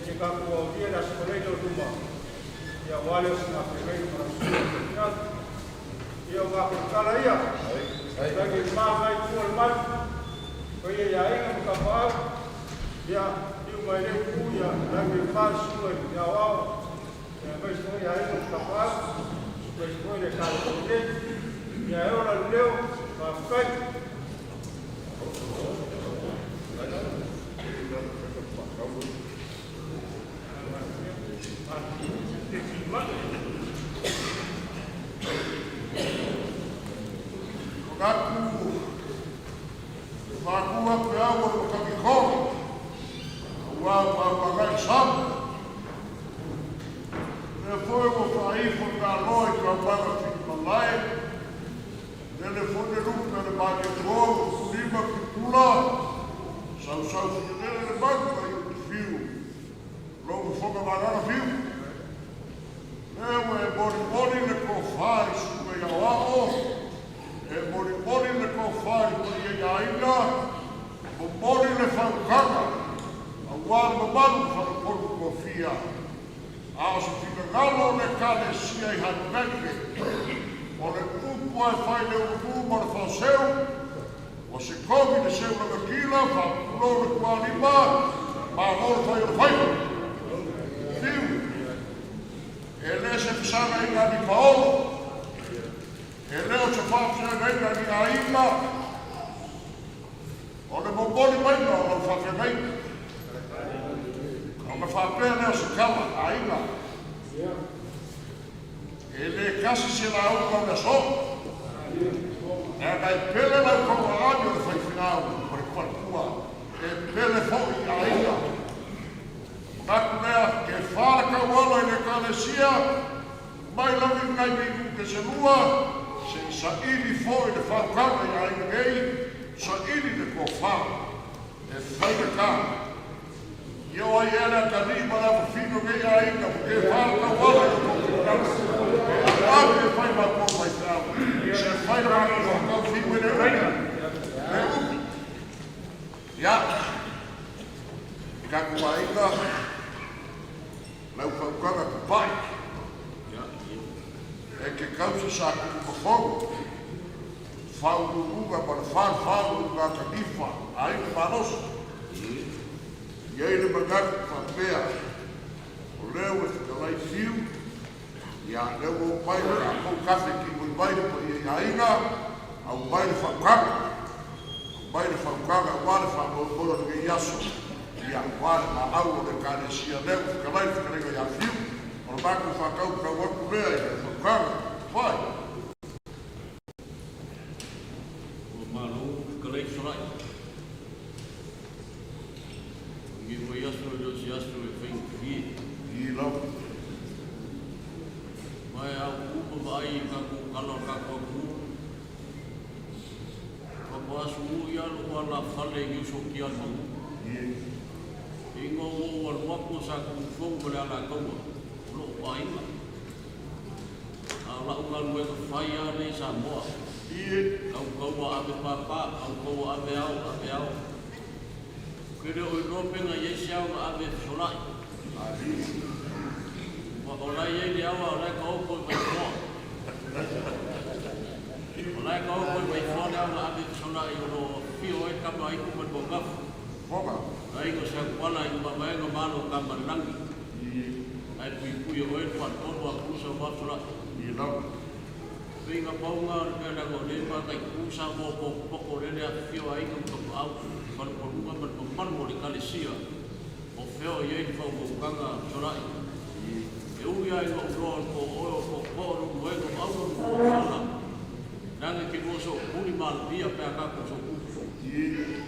E kako au dia da skoreino tuma. Ia wale o sina Feagaiga para sua. Ia vako kala ia. Kaki mai kua mai. Koe ia inga muka pao. Ia iu mai leu ku ia. Kaki mai sua ia wao. Ia mai sua ia inga muka pao. Koe sua ia kala kone. Ia eora leu. Whai. Kaku ape awa o kakikong. Wa ngai samu. E foi o whaifo ngā loi ka wanga whimalai. Nele fone ruka le māke tōru, kurima ki pula. Sau si nele le bangu ai o ki whiu. Logo whonga marana whiu. Ewe mori le ko whai sume ia wao. E mori le ko whai kuri e aina. Mori le whaukanga. A wāna mamaru whakaporu ko whia. A se whika ngalo le kane sia I hanumeke. O le kupu ai whai le uru ma le whaseu, o se komi le seu na makila, whakulo le kuanima, ma ngore whai o whaipa. Fiu, e le se pisanga inga ni paolo, e leo se whapsanga inga ni aima, o le mongoli maina o le whawhengaina. O me whapea leo se kama aima. E le kasi se la au kau na so. E kai pele lau kau a ami o le whaiwhinau, kore kuarkua. E pele fōi a ina. Taku lea, ke whāra kau alo I le kalesia, mai lawi ngai miku ke se lua, se sa ili fōi le whakana I aina gei, sa ili le ko whā. E whaika ka, ai era tani para fino que ai ka porque falta wala no programa. Abre fai ma po mai sa. Se fai ra no ka fino ne reina. Ya. Ka ku ai ka. Lau fa ka ka pai. Ya. E que causa sa ku fogo. Fauruga para fauruga kadifa ai panos e aí ele bagar papel o leu esse calai fio e a leu o pai o café que o pai e ainda ao pai facaga agora falou por que iaço e agora na aula de carecia leu o calai que já fio o banco facau que o outro veio facaga vai la fale que so que algo ingo o wapo sa ku fo la la ko lo pai la ala unga lu ko faia le sa mo au ko wa ave papa au ko ave au kere o no penga ye sia ave solai wa ola ye le awa la ko ko mai mo ola ko ko mai fo la ave solai no fio e kama ai kuma bonga foga ai ko sa kwala i mama e no malo kama langi ai pui o e pa todo a kusa wa sura i la vinga paunga ke na go le pa kai kusa mo po le a fio ai ko to au pa ko lunga pa to man mo le kalesia o feo ye fa mo kanga sura e u ya no ro ko mo e ko au ko sala nanga ke mo so uni mal dia pe ka ko so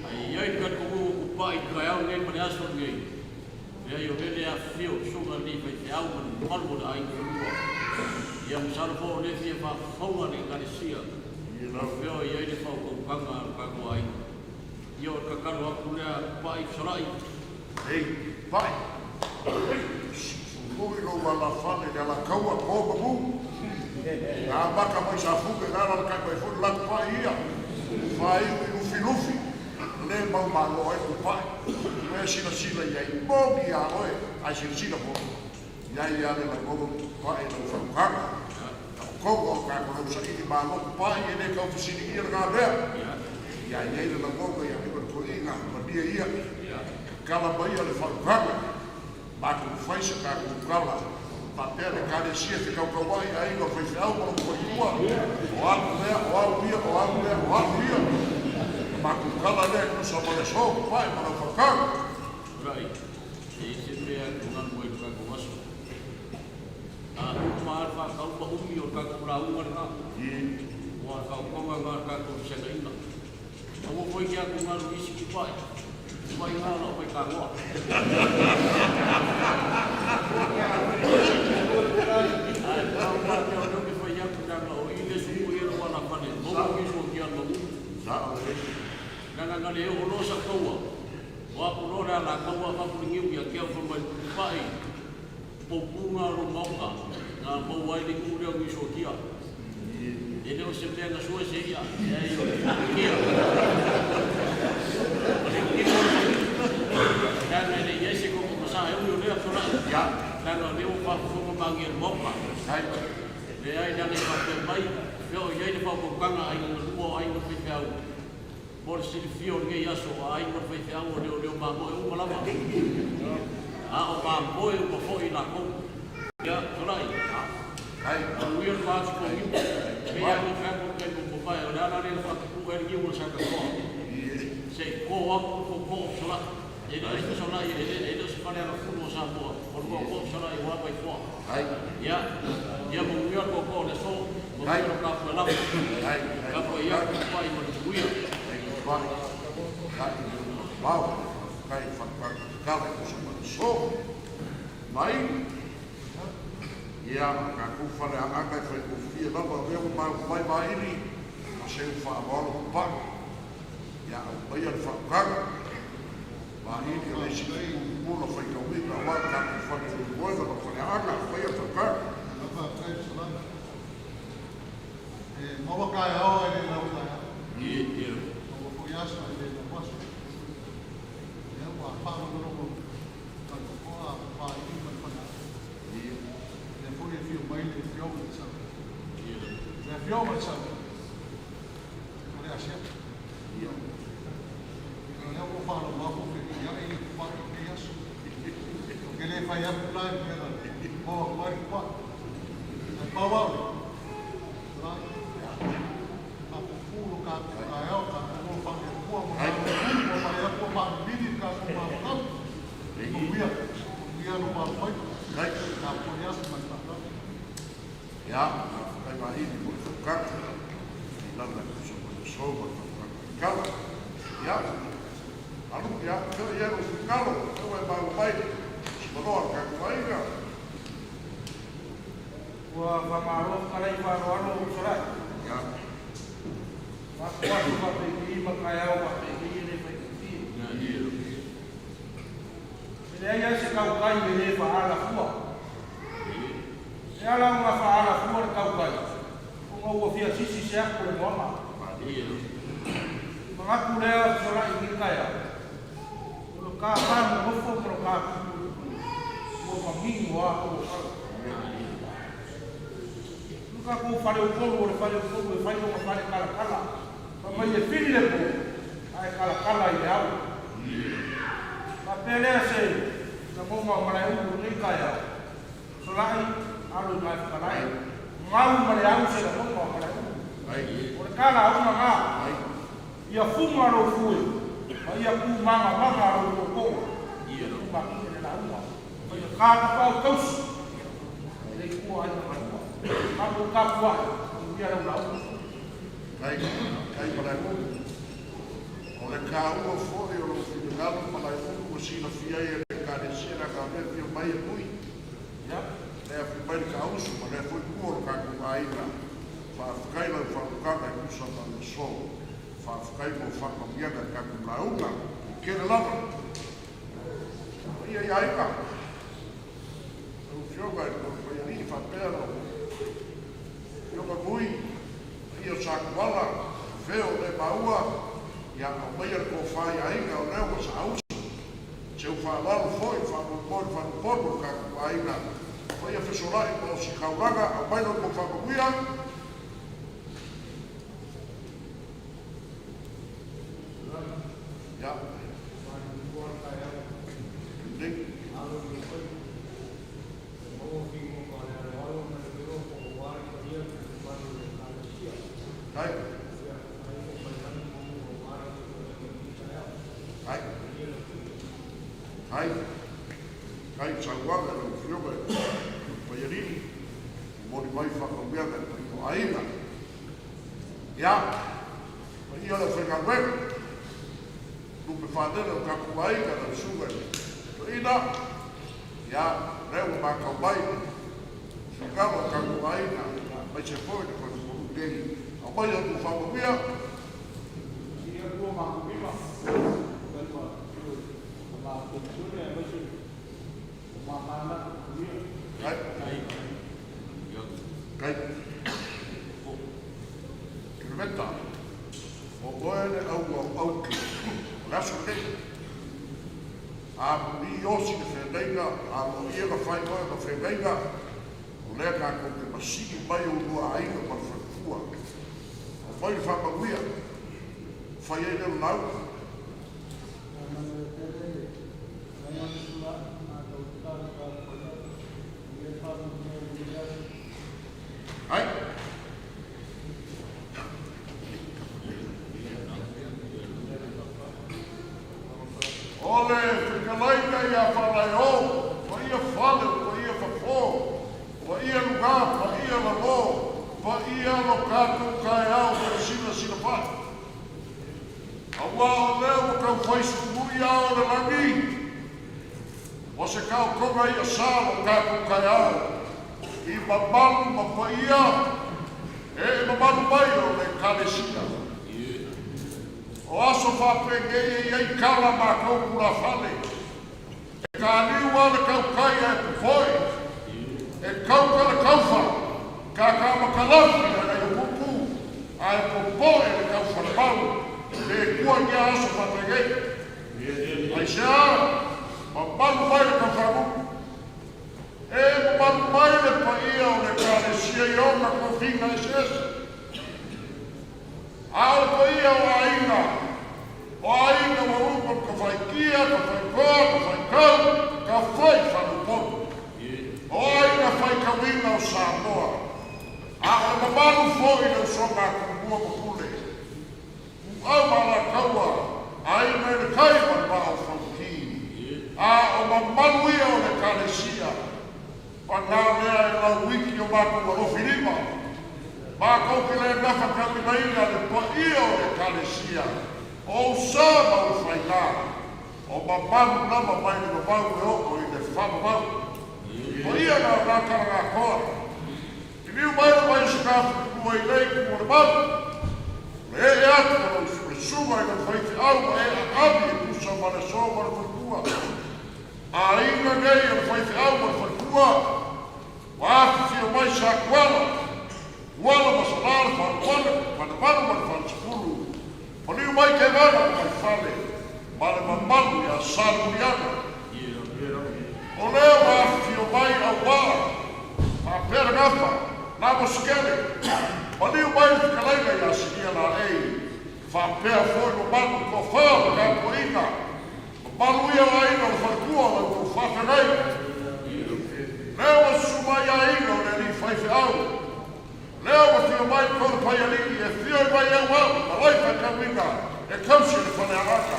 ai ai ka ko pai ka au nei pa aso nei e yo vele a fio suga ni pe te au man mo ai ko ia mo sala fo le fie fa faua ni kalesia ia feo ia ni fa ko kanga ka ko ai io ka ka ro ku le pai sorai ei pai Fui no wala fane de la kaua ko bu na baka mai sa fuga na la ka ko fu la pai ia fai no filufi le mau malo e pai me sila ia i bogi a oi a sila po ia le la ko pai no fa ka ko ka ko no sa i malo pai e ne ka fu sini ia ga be ia le la ko ia ko inga ma dia ia kala bai le fa ka ma ku fai se ka ku kala papel de carecia fica o kawai aí no festival para o coitua o alvia ma ku kala le no so pode so pai para o fakar right e sempre é com o muito com o aso a uma fa ka o umi o ka ku ra u na e o ka ko nga ka ko se ga ina o foi que a ku nga isi ki pai vai lá não vai cagar Nanga le o lo sa kaua. Wa ko lo la kaua ka pulingi ya ke o mai pai. Po punga ro mauka. Na po wai ni ku re ngi sokia. Ele o se pega sua seria. E aí o kia. Nanga le yesi ko ko sa eu le a ya. Nanga le o fa ko bangi mauka. Ai. Le ai nanga ka pe mai. Yo ye le fa ko kanga ai no ai no pe au. Por si fio che ia so ai per fai amo le ma mo e la ma o ma mo e po foi la ko ya tolai ai o wir pas ko ni me ya no fa ko ke ko pa o la le fa ku er gi mo sa ka ko se ko wa ko sola e no es sola e no se pare la fu mo sa mo por ko sola e wa pa fo ai ya mo wir ko le so mo ro ka fa la ai ka ko ya ko pa i mo buia Wow, kai fakakale ko sa so. Mai ia ka ku fale anga kai ku fia la ba veo ma vai vai ni se fa bolo pa ia vai al fakaka Mahini le si pulo Feiloa'iga wa ka whare uoega ma whareanga whaia whakara. Mawakai hao e lau taia. Ia. Mawakoi asa e le waso. Ia wa whanongo ka tukoa pa i mai whana. Le furi fio mai le fio mai sau. Le fio mai sau. Kore asia. Ia. Ia wa whano wako ke ia e wako ke aso. Ke le whai apu lai ke la. Mawa mai kwa. E pawau. Ja, kijk maar hier, die wordt verkakt. Dan heb je zo'n schoon verkakt. Ja, hallo, ja, jij nog verkakt. Zo hebben we bij. Maar dan kijk maar hier. Wa maro kala i maro ano sora. Ja. Wa wa pe i ma kaya wa pe i ne pe ti. Na ia. Ele ia se kau kai ne fa ala fua. E ala nga fa ala fua le kau kai. O wa fia sisi se ko le mama. Ma ia. Ma ku le sora i ki kaya. O ka ka mo fo pro ka. Mo fa mi wa o ka ko fare o kolo le fare o kolo e fai o fare kala kala pa mai e fili le ko ai kala kala i au pa pele se na mo ma mara u ni kaya so lai alu mai kala ai mau mara au se na mo ma mara Ai. o kala au ma nga ia fuma ro fui ma ia ku mama mama ro ko ia no ma ki le la u ma ia ka pa o kos ele ku ai ma Aku kapua, dia lau lau. Kai malai mo. O le kāua fōre o lo whingalo malai mo o sina fia e le kāre sera ka me fia mai e mui. Ya. Lea fi mai le ka usu, ma lea fwoi kua o kāku aina. Whaafukai lau whaukanga e kusa ma le so. Whaafukai mo whakamianga e kāku launga. Kere lava. Ia ia ika. Au fioga e kua whaiari whapea lau. Yoga mui, ia sakuala, veo le maua, ia o meia ko Feiaiga o leo sa ausu. Se u whaalaru foi, whanuponu ka kuaina. Ia whesolai o si kaulaga, a maino ko whamamuia. Ia. Ning. Hai. Hai. Hai. Hai, sauaga no fioga. Paiarini. Mori mai whakaumianga o aina. Ia. Ia la Feagaiga. Lupe whanera o kaku aiga na suga. Ina. Ia. Reo makau mai. Sugama o kaku aiga. Mai se foi na kona moru dei. A mai o tu whamamia. Ia kua makumima. Kai. Kai. Kereveta. O oele au ki. Raso te. A mi Osiga Feagaiga, a mo ia ka Feiloa'iga Feagaiga. O lea ka ko ke masigi mai o lua aiga ma whakua. O whai whamaguia. Whai e leo nau. Ai. Ole, Feagaiga ia whalai o. Wa ia whale, wa ia whafo. Wa ia luga, wa ia lalo. Wa ia lo kātu kai au ka sina wha. Awa o leo o kau whaisu mui au le langi. O se kau konga ia sālo kātu kai au. I mamalu ma whaia. E mamalu mai o le kāle sina. O aso whapengei ei kala mā kaukura whale. E ka niu ala kaukai e pufoi. E kaukara kauwha. Ka kama kalafi ana i pupu. A e popoe e kauwha pau. E kua kia aso whapengei. Ai se a, ma manu mai le kauwhamu. E manu mai le pa ia o le kare sia i ona ko whina e sese. Ao pa ia o aina. O aina wa upa ka whai kia, ka whai koa, ka whai kau, ka whai whanuponu. O aina whai ka wina o Samoa. A o mamanu fōi le usonga kumbua kupule. Au mala kaua, aina e le kaiman ma o whauki. A o mamanu ia o le kalesia. Pa nao lea e lau wiki o mako wa rofirima. Ma kouki le nafa kaminaina le pa ia o le kalesia. O sama o whainā. O mamamu nama mai ni mamamu e oko i le whamamamu. O ia nā rākara ngā koa. I niu mai o mai sikafu kua i leiku o le mamu. Le e atu o le suma i le whaiti au e a abi e kusa ma le so ma le whaikua. A inga nei e le whaiti au ma le whaikua. Wa afi fio mai sa kuala. Kuala ma sa lāra whanuana, whanamanu ma le whansikulu. O niu mai ke vana o mai whale. Ma le mamalu i a saruriana. O leo ma afi fio mai au waa. Ma pera ngafa. Nā moskele. Ma niu mai o whikalaina i a sikia la ei. Whapea fōi no manu ko whāo ka poina. Manu ia o aina o whaikua o ko whawhenei. Leo o sumai a ina o le li whaife au. Leo o fio mai kona pai a lini e fio mai au au. A laifa ka wina e kausi le whane araka.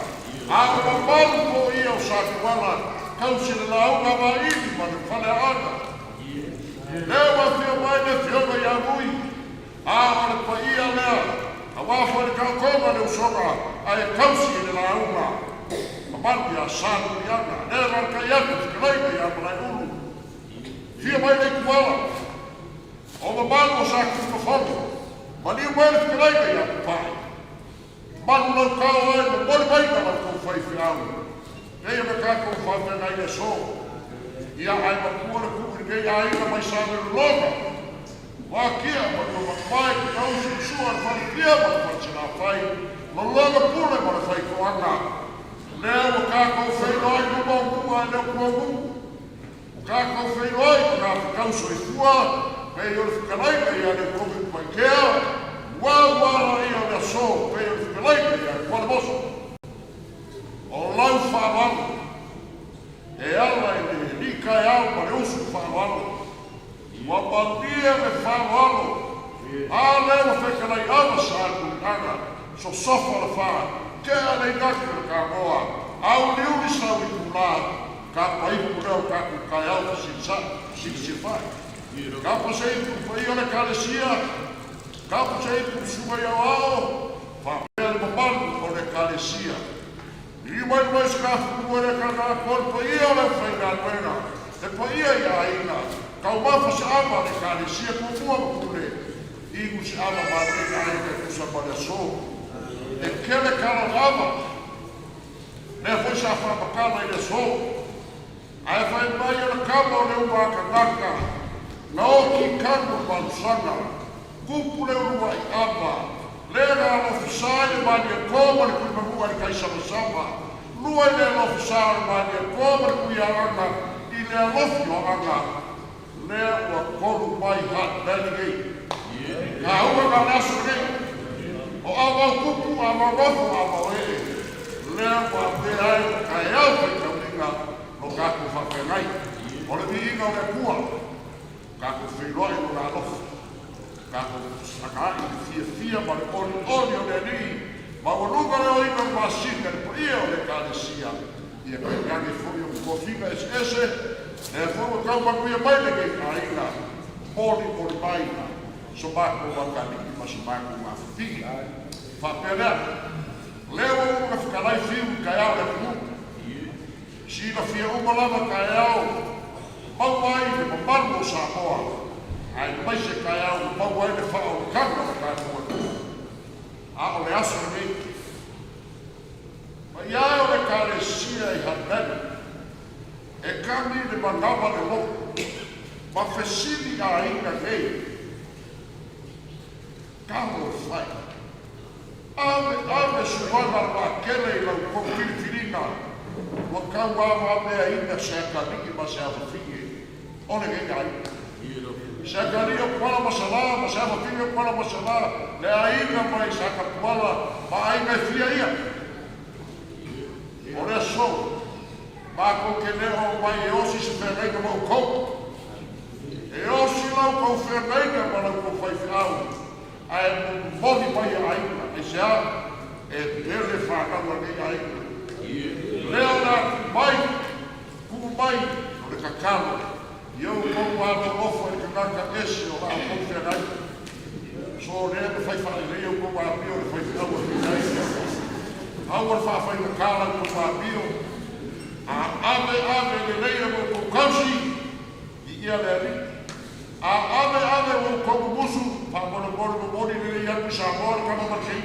A o mamalu ko ia o Sakuala. Kausi le launga ma ini ma le whane araka. Leo o fio mai le fio mai a mui. A o le pai ia lea. A wafo le kaukoma le usonga. A e kausi le launga. Mamalu ia Sakuala. Leo o ka iatu whikalaina ia malai ulu. Fia mai nei kuala. O mamalu o saku whawhono. Ma niu mai le whikalaina ia kupai. Manu lau kao ai, ma mori mai na lau kou whaifi au. Nei me kā kou whawhenei le so. Ia ai ma kua le kukiri kei a ina mai sa me longa. Wā kia, ma kua makai ki kausi usua le whalikia ma le whatina whai. Ma longa pule ma le whai koanga. Leo ma kā kou Feiloa'iga mo kua e leo kua mungu. Ka kau Feiloa'iga ngā whikauso i fua, pei o le whikalaina ia le komi kumaikea, wala ia le aso, pei o le whikalaina ia le kuala moso. O lau whāwalu, e ala e le lika e au ma le usu whāwalu. Wa mandia me whāwalu, a leo whekalai awa sa kulikanga, so sofa le whā, ke alei ngaki le kā moa, au ni uli sau i kulaa, ka pai pureu ka ku kai au si fai. Ka pasei tu pai ole kalesia, ka pasei tu suma ia ao, fa pele mamalu ole kalesia. I mai ska fu ole ka na korpo ia ole fai na nuena. Te pai ia ina, ka uma fa sa ama le kalesia ku mua pure. I ku sa ama ma le ai ka ku sa pa so. E kele kala ama. Ne foi sa fa pa kala ile so. Ai whai mai ana kama o leu waka ngaka, na o ki kanu palusanga, kupu leu rua i ama, lera alofisai mani e koma ni kui mahua ni kai sama, lua i le alofisai mani e koma ni kui aranga, i le alofi o anga, lea ua kolu mai hat delegate. Ka ua ka nasu nei, o ama kupu ama rofu ama oe, lea ua peai ka e au kai kauninga, no kako whawhenei, o le miinga o le kua, kako Feiloa'iga ngā lofu, kako sakai i fia ma le oni o le ni, ma wanuga le o ina masika le paia o le kalesia, ia kai kange fui o kofinga ese, e furu kau makuia mai le kei aina, mori o le maina, so mako wakaniki ma so mako mawhipigi. Whapelea, leo unga whikalai fiu kai au le kuku, sina fia umalama kai au, mau ai le mamaru o Samoa, ai mai se kai au, mau ai le whao kanga na kai mua. A o le aso nei, Ma ia o le kalesia I hanene. E kami le manawa le loko. Ma fesili a inga nei. Kamo fai. Ave suwana ma kele I lau kofilifilina. Wa kawa mea inga se akaliki ma se afafinge. Ole ke kai. Se akaliki o kwala masala, ma se afafinge o kwala masala. Le ainga mai se akapuala, ma ainga fia ia. Ore so. Ma ko ke leo mai e osi se Feagaiga mau kou. E osi lau kou Feagaiga ma lau kou whaiwhau. Ai moni mai a ainga. E se a, e ele whakaua nei a ainga. Leo na mai, kuku mai, o le kakalo. Iau kou alo ofo e kanaka ese o la kou Feagaiga. So lea me whaiwhai leo kou apio le whaiwhau a Feagaiga. Aua whawhai na kala kou apio. Ave le leia mo ko kausi I ia le ali. Ave mo ko musu pa mo le leia ku sa mo ka mo markei.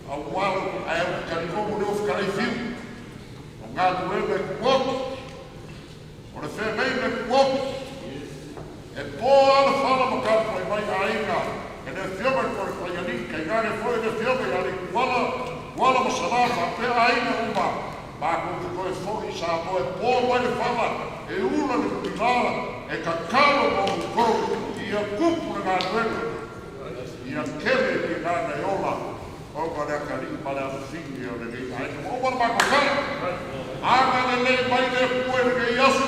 Au walo ai o ka ko mo no ka le fiu. O nga do e ko. O le fe mai le ko. E po ala fala mo ka po mai ainga. E le fiu mai ko ya ni ka nga le foi le fiu mai ali wala mo sala fa pe ainga uma. Ma ko ko e foi sa mo e po mai fala e una le pilala e ka kalo mo ko I a kupu na nuela I a kele ki na na yola o ka le kali ma le fingi o le nei ai mo ma ko ka aga le nei mai le pu e le yasu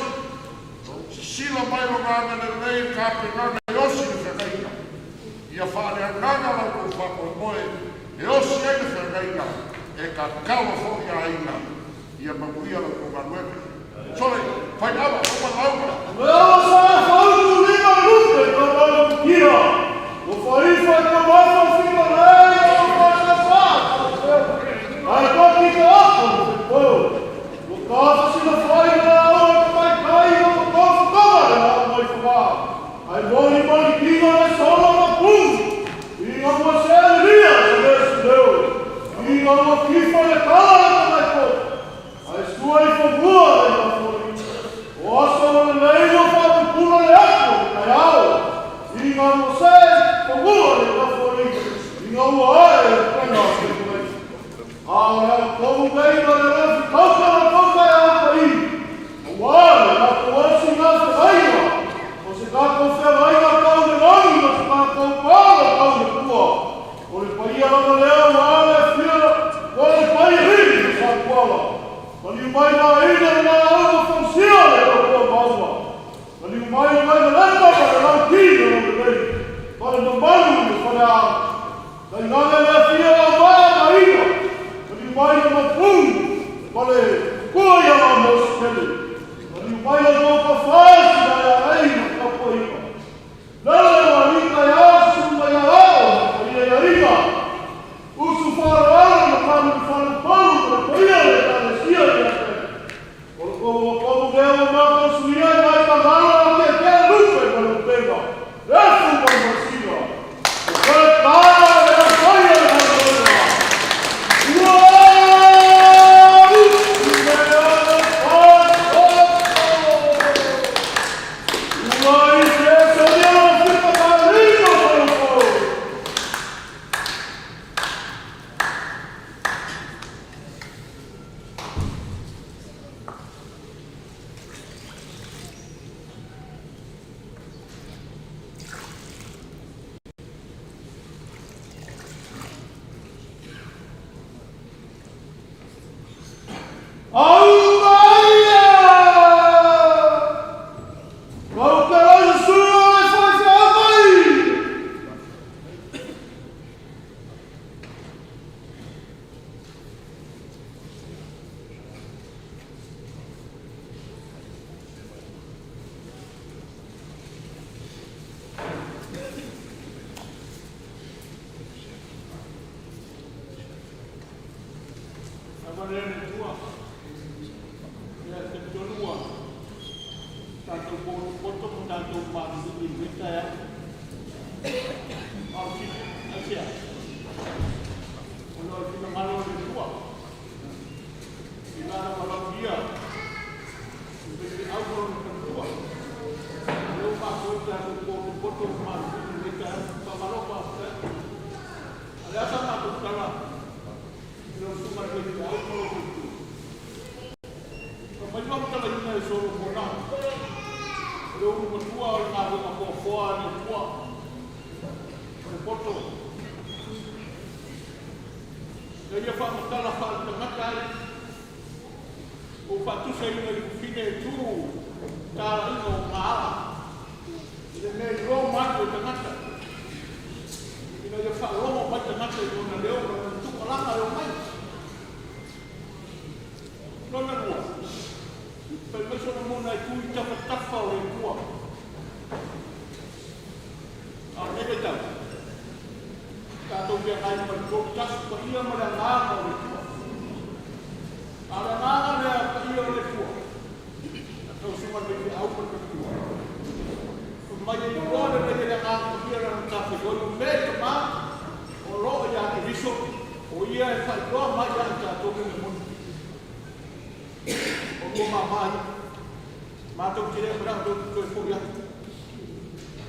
sila mai lo ga le nei ka pe na yosi le Feagaiga I a fa le nganga la ko fa ko mo e osi e le Feagaiga e ka kalo fo ia ainga ia mamuia la ko manuel. Sole, fai ava, opa lauka. Leo sa fautu lima lute no mau kia. O fai fai ko mafa fina lei o fai na fa. Ai ko ki ko ako. O ka si na fai na o kai kai o ko ko na mai fa. Ai boni mai kia na solo na pu. I no mo se ria se deu. I no mo ki fa le kala na ko. Suai favor, o osso não leio para o pulo de água, caiu. E não sei, favor, não foi. E não olha para nós. Ah, como bem, não toca na boca aí. Olha, na tua sinal Feagaiga. Você está com Feagaiga tão de longe, você está com Paulo tão de tua. Por isso aí ela não leu, olha, filha, olha, pai, rir, essa Paulo. Quando o pai na ilha na água funciona, eu vou mal. Quando o pai vai na água para não tira no bebê. Para não banho, para não ganhar filha na barra ilha. Quando o pai não fundo, para coia a moça dele. Quando o pai não para fácil, vai a ilha para coia. Não, a ilha é aço, vai a água, a ilha é ilha. Uso fora no pano fora pano, para coia. Como vemos, não consumia e vai pagar a qualquer luta para o pego. Essa é uma vacina. O que está é a folha da folha. Mai ngau tala ina e soro kona. Reo unu matua o ngā runga kua whoa ni kua. Ko poto. Ia ia whamatala whaatangata ai. O whaatusa ina i whine e tūru. Tāra ina o ngā ala. Ina me i roa mātu e tangata. Ina ia whaarongo mai tangata i ona leo. Ina tukalanga reo mai. Nona rua. Pai maso na mona e kui tafa o e kua. A nebe tau. Tātou kia kai mai kō tasu pa ia ma rea ngāna o e kua. A rea ngāna rea pa ia o e kua. A tau suma me ki au pa ka kua. Mai e kua rea rea ngāna pa ia rea tāwhi. O me ka mā. O roa ia e riso. O ia e whai roa mai ia e tātou me moni. O kua mā mai. Mātou ki rea mara o koe kōri atu.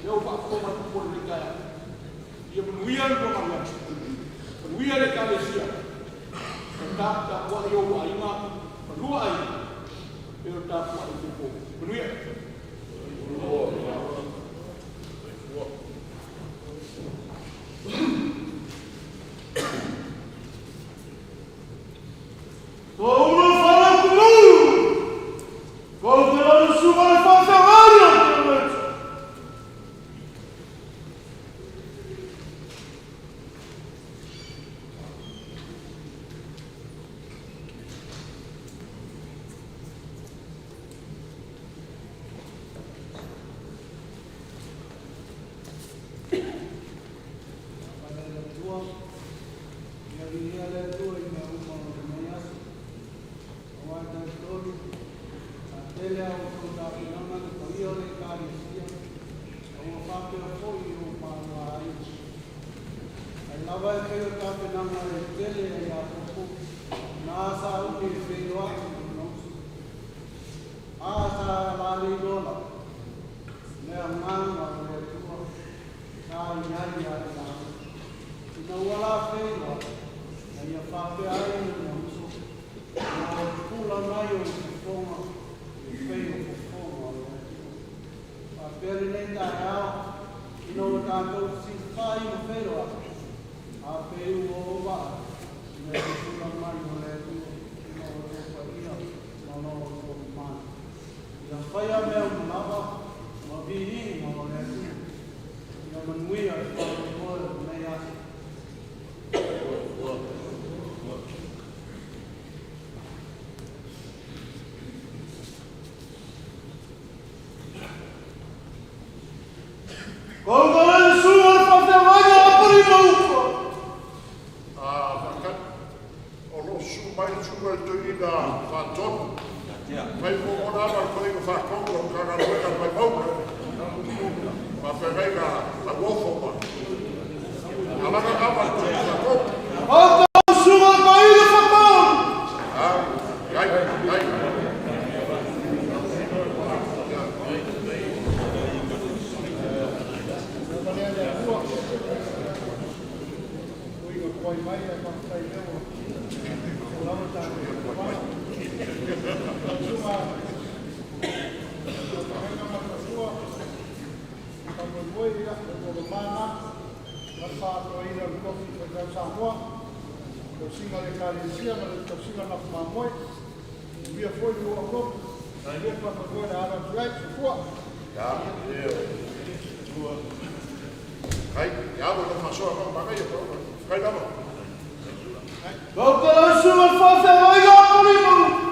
Leo whaakoma tu kore le kai atu. Ia manuia ni kua mai atu. Manuia le kai sia. Ka tāpta kua i o ainga. Manua ai. Pero tāpta i te kō. Manuia. Osiga le kalesia ma le osiga na mamoe. Via foi o ako. Ai le pa ko na ara tuai fua. Ya, Kai, ya vou não faço não paga eu. Kai dá. Doutor, sua força vai lá comigo.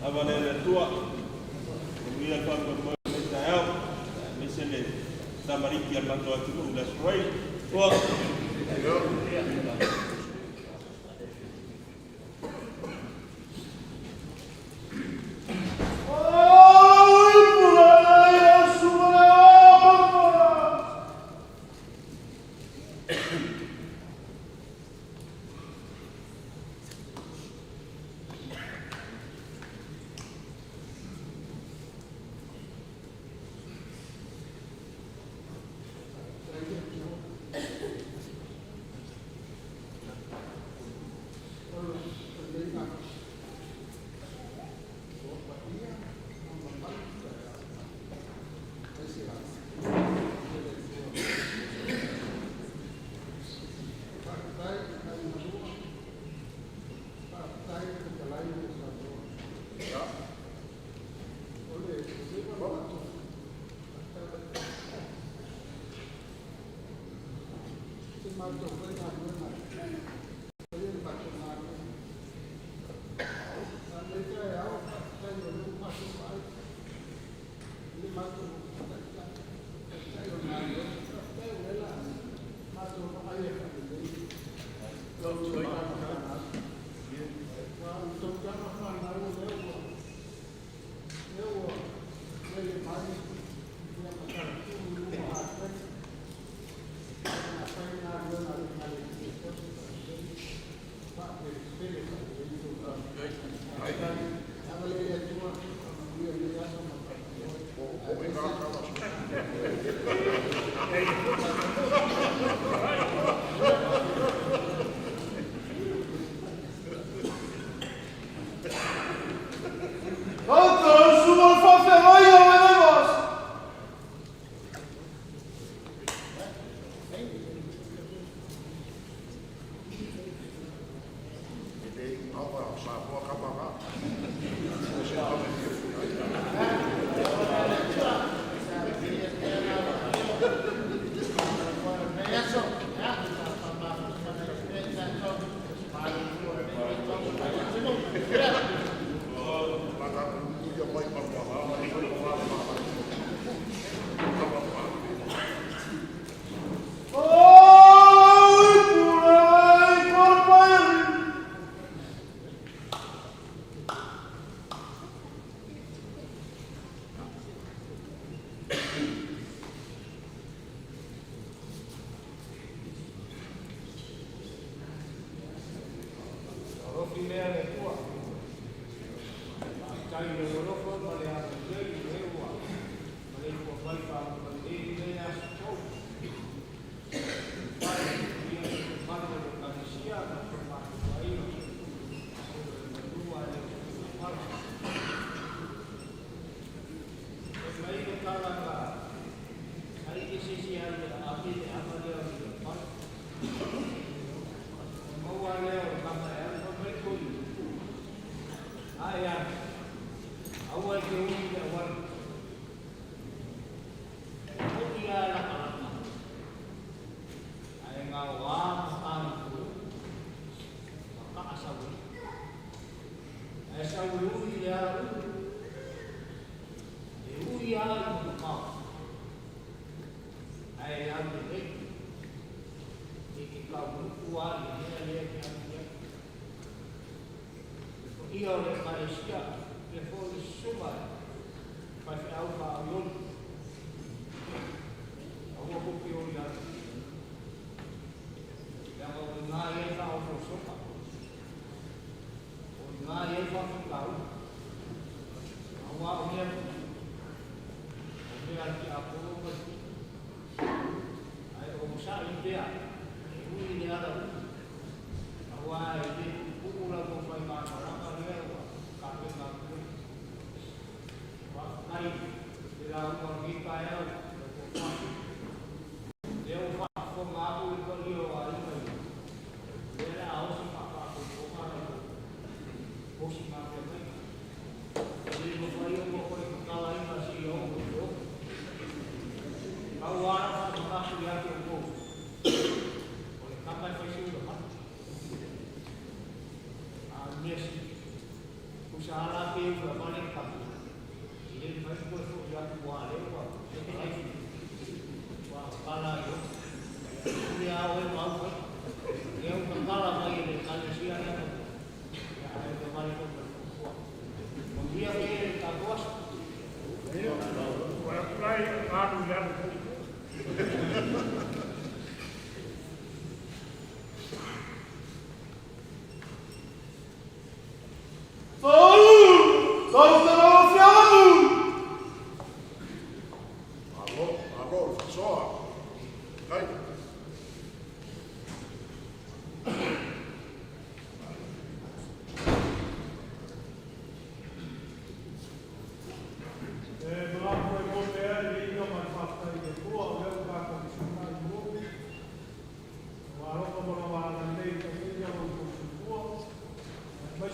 Avanele tua, mira quando poi metà mi se ne da maricchia al lato altro da spray.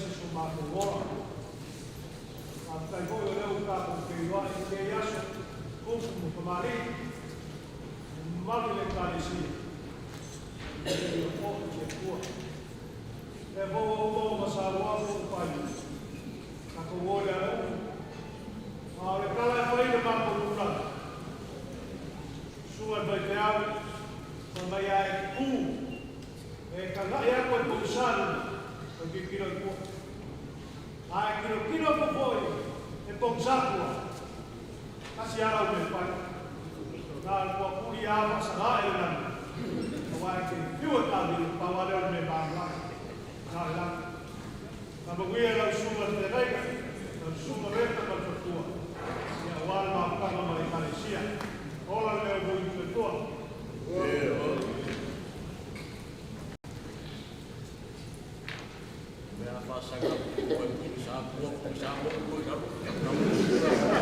se su mātua. Nā tai hoi o leo tātou Feiloa'iga ke iaso, kupu mo kamari, mali le kālesi. E o fōki ke kua. E hō o masāroa o pai. Ka ko wole a o. Mā le kala e whaile mātou luna. Sua vai te au, ma mai a e kū. E ka ngai a koe pōsāru, o ki kiro i kua. A e kiro ko poi, e pōsākua. Kasi arau me pai. Nā kua kuri awa sa ngā e nani. Wa e ke piua tāwi, pa wareo me pāngai. Nā e laki. Nā maguia lau suma te reika, lau suma reta ma tatua. Ia wāle mā pukanga mai Malaysia. Ola leo vui te toa. Mea whāsanga, koe sa pua, koe rapu. Feagaiga.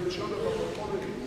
televisione per favore.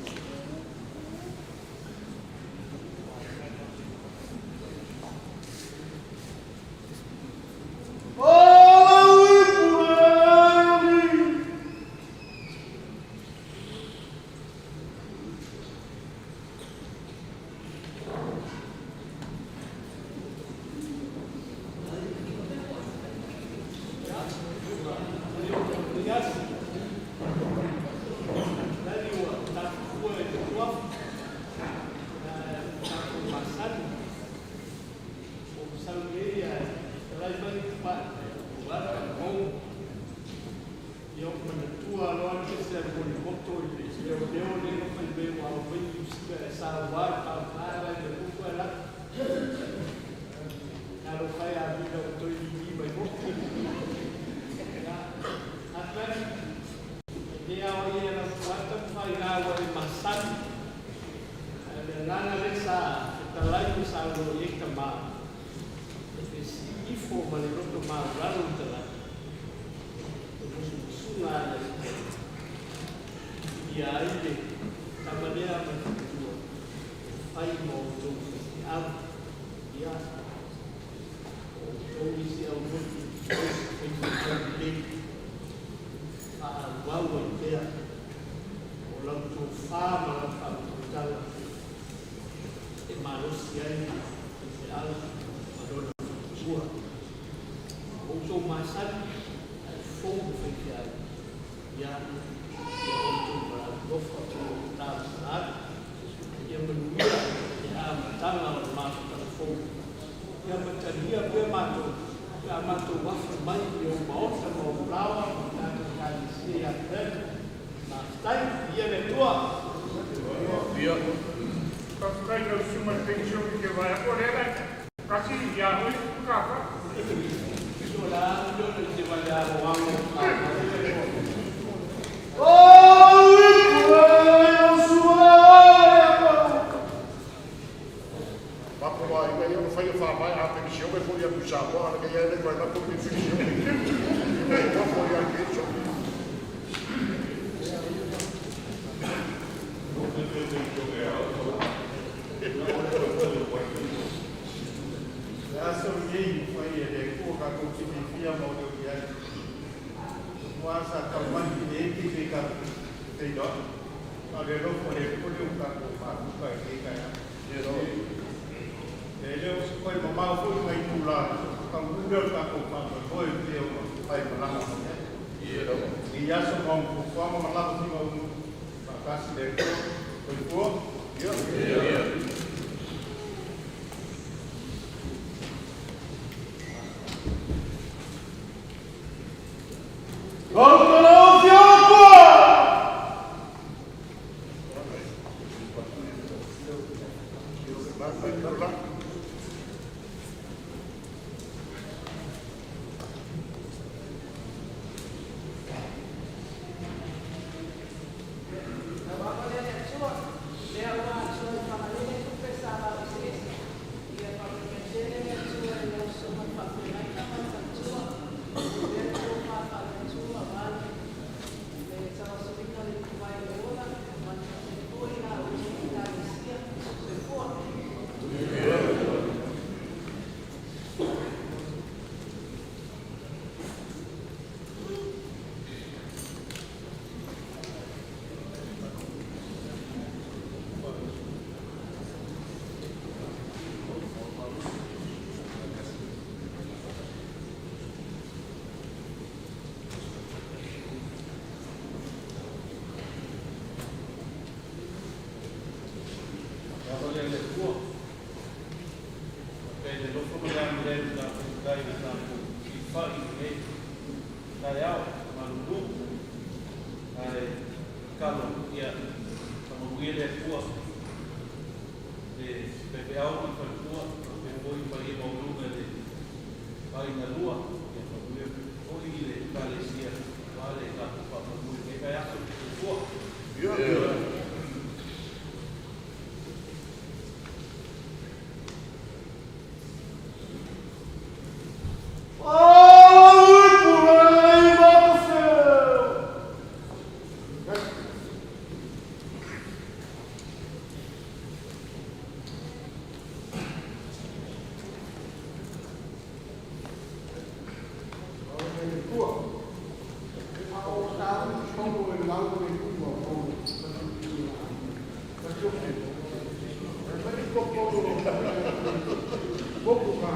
Boku ka.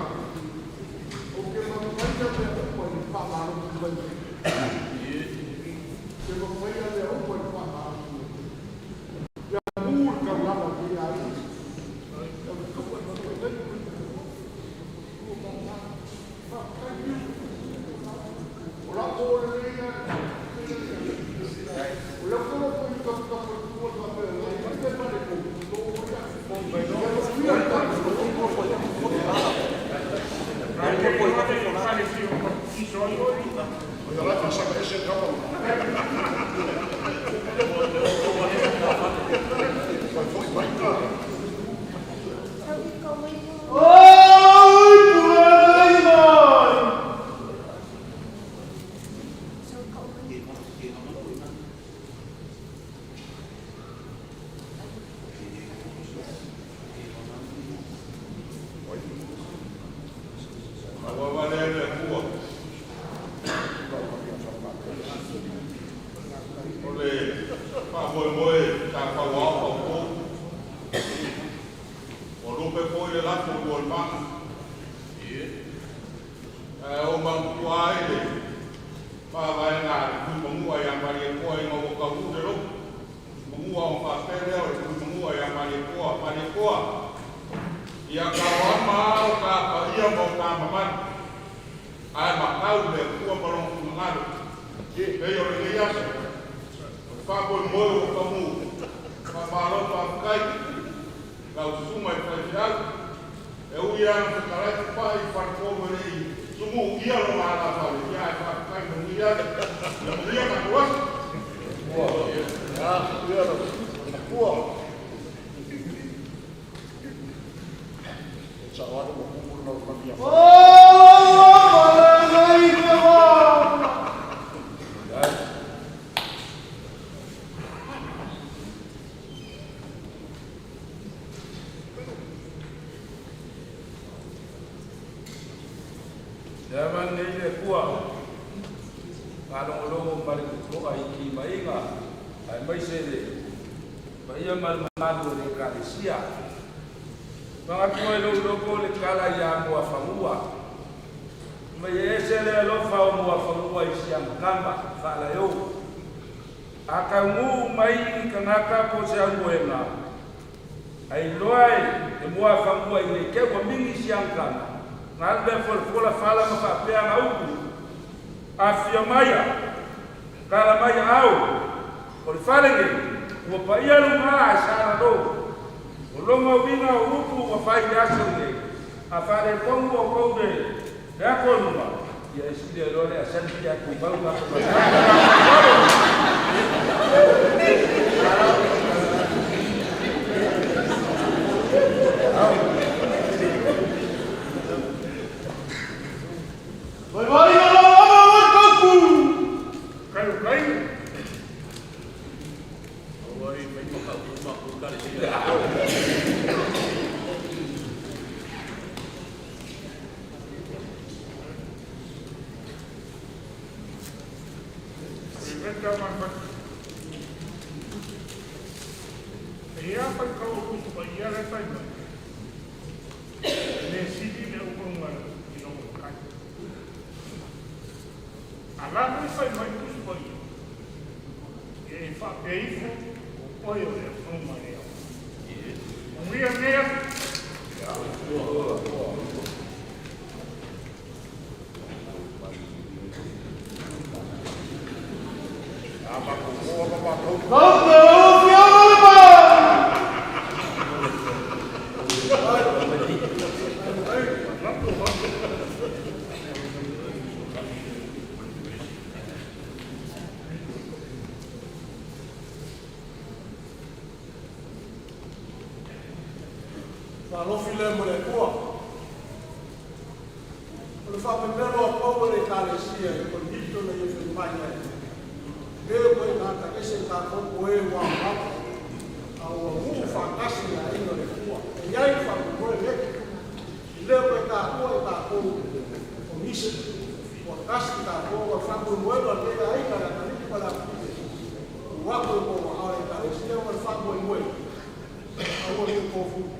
O ke mamaita me upo ni whamaro ki wai. Ke mamaita me upo ni whamaro ki wai. Ia mūr ka lama ki ai. Ora ora ringa. Ora ora ko ni ka ka ko ka pe. Mai te pare ko.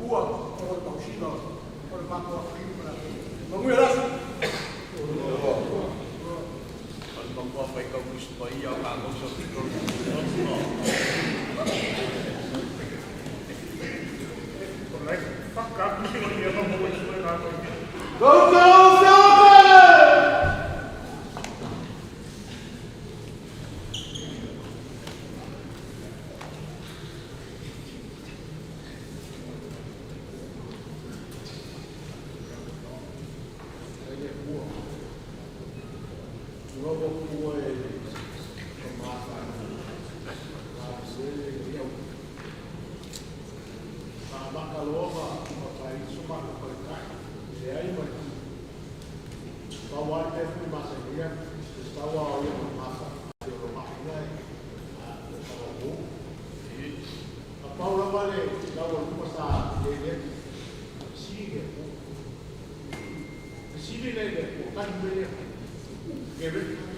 Ua, o Osiga, o le mako a Vamos lá. Mampu apa kau supaya aku sokong. Fuck up, you know what you're doing. Go, Philippines!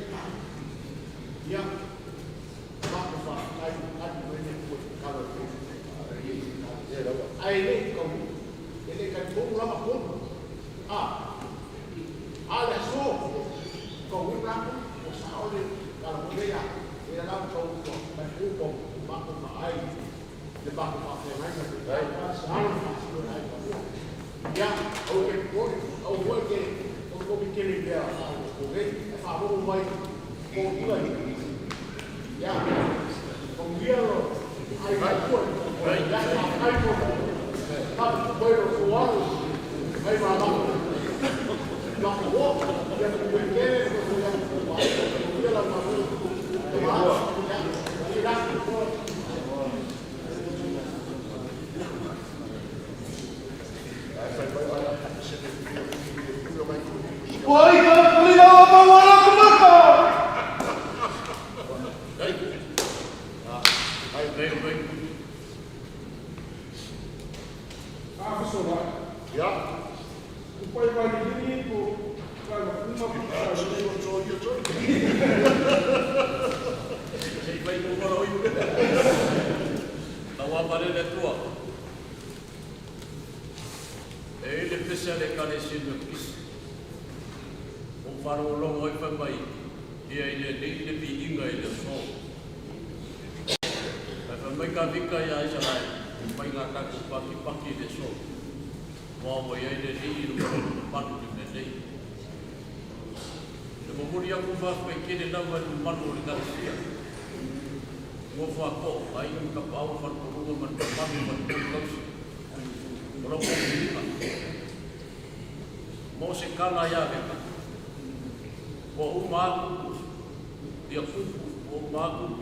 Tiumalu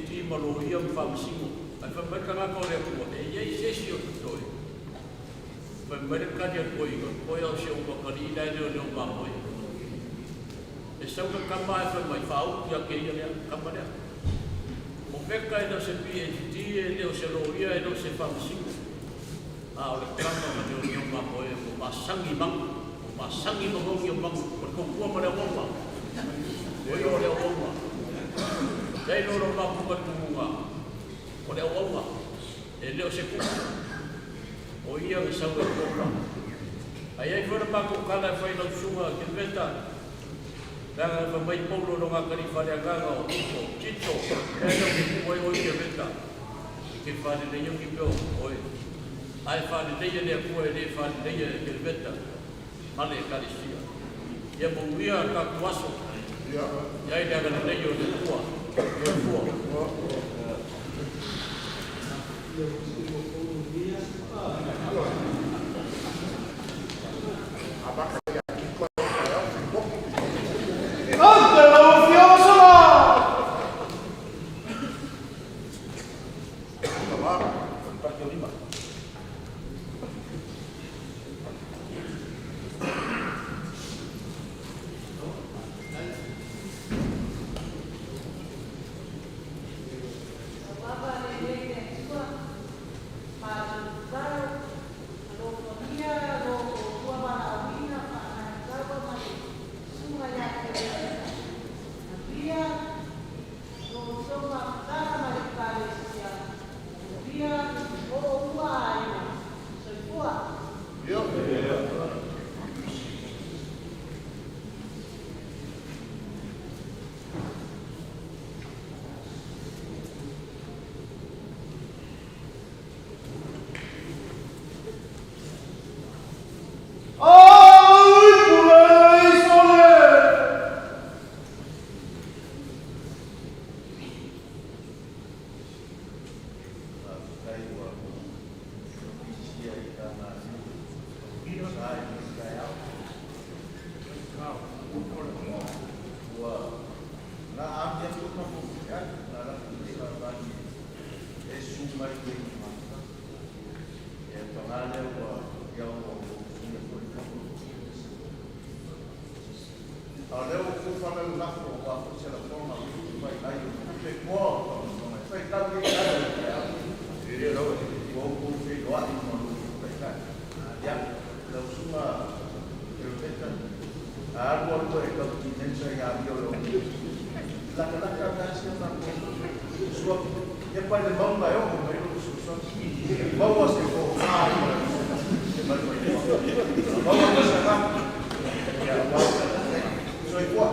Tiumalu ia mfamsimu afambaka ngako le ko e ye sesi o toi pa mereka dia koi au se o bakari dai no ba moi e sau ka kama fa mai fau ya ke ia kama dia o peka e no se PhD e no se loria e no se famsimu a o le kama no ba moi o masangi mo yo bang ko ko mo le wonga o le wonga dai loro ma pu ka tunga o le wonga e leo se ku o ia ke sa ko ai ai fora pa ko kala fai no sunga Kereveta da va mai paulo no ga kali Feagaiga o Tito e no ki ko o Kereveta ke fa de yo ki po o ai fa de ye le ku e le fa de ye Kereveta male kalisia ia mo ia ka kuaso ia ia ga le yo le ku leo kufanya unafo wa kusema kama kwa hiyo kwa Feagaiga ile leo kwa Feiloa'iga ya leo suma Kereveta algo kwa contingencia ya biolo la kasi na sua ya pale bomba yo como yo vamos a hacer vamos a sacar soy igual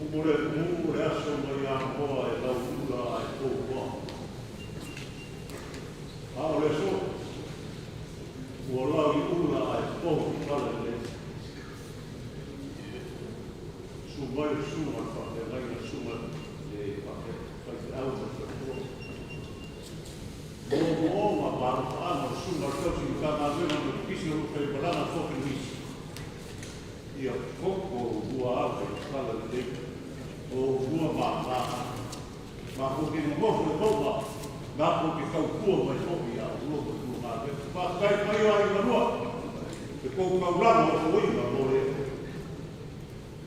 Mure aso mai a moa e lau ura ai tō moa. Ao le so, ua lau I ura ai tō kale le. Sumai suma whake raina suma e whake au ma te tō. Mo ma paru ano suma tausi I ka mawena me kisi o kai balana whoke nisi. Ia koko ua ake kala le o ua ma ko ke ngofo le topa ma ko ke kau kua mai hoki a ua ko tua ma ke pa kai mai ai na lua ke ko kau rano o oi ma more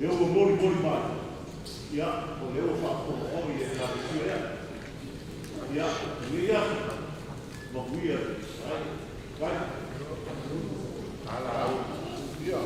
e o mori mai ia o le o fa ko o i e na sia ia ia ma kuia kai ala ia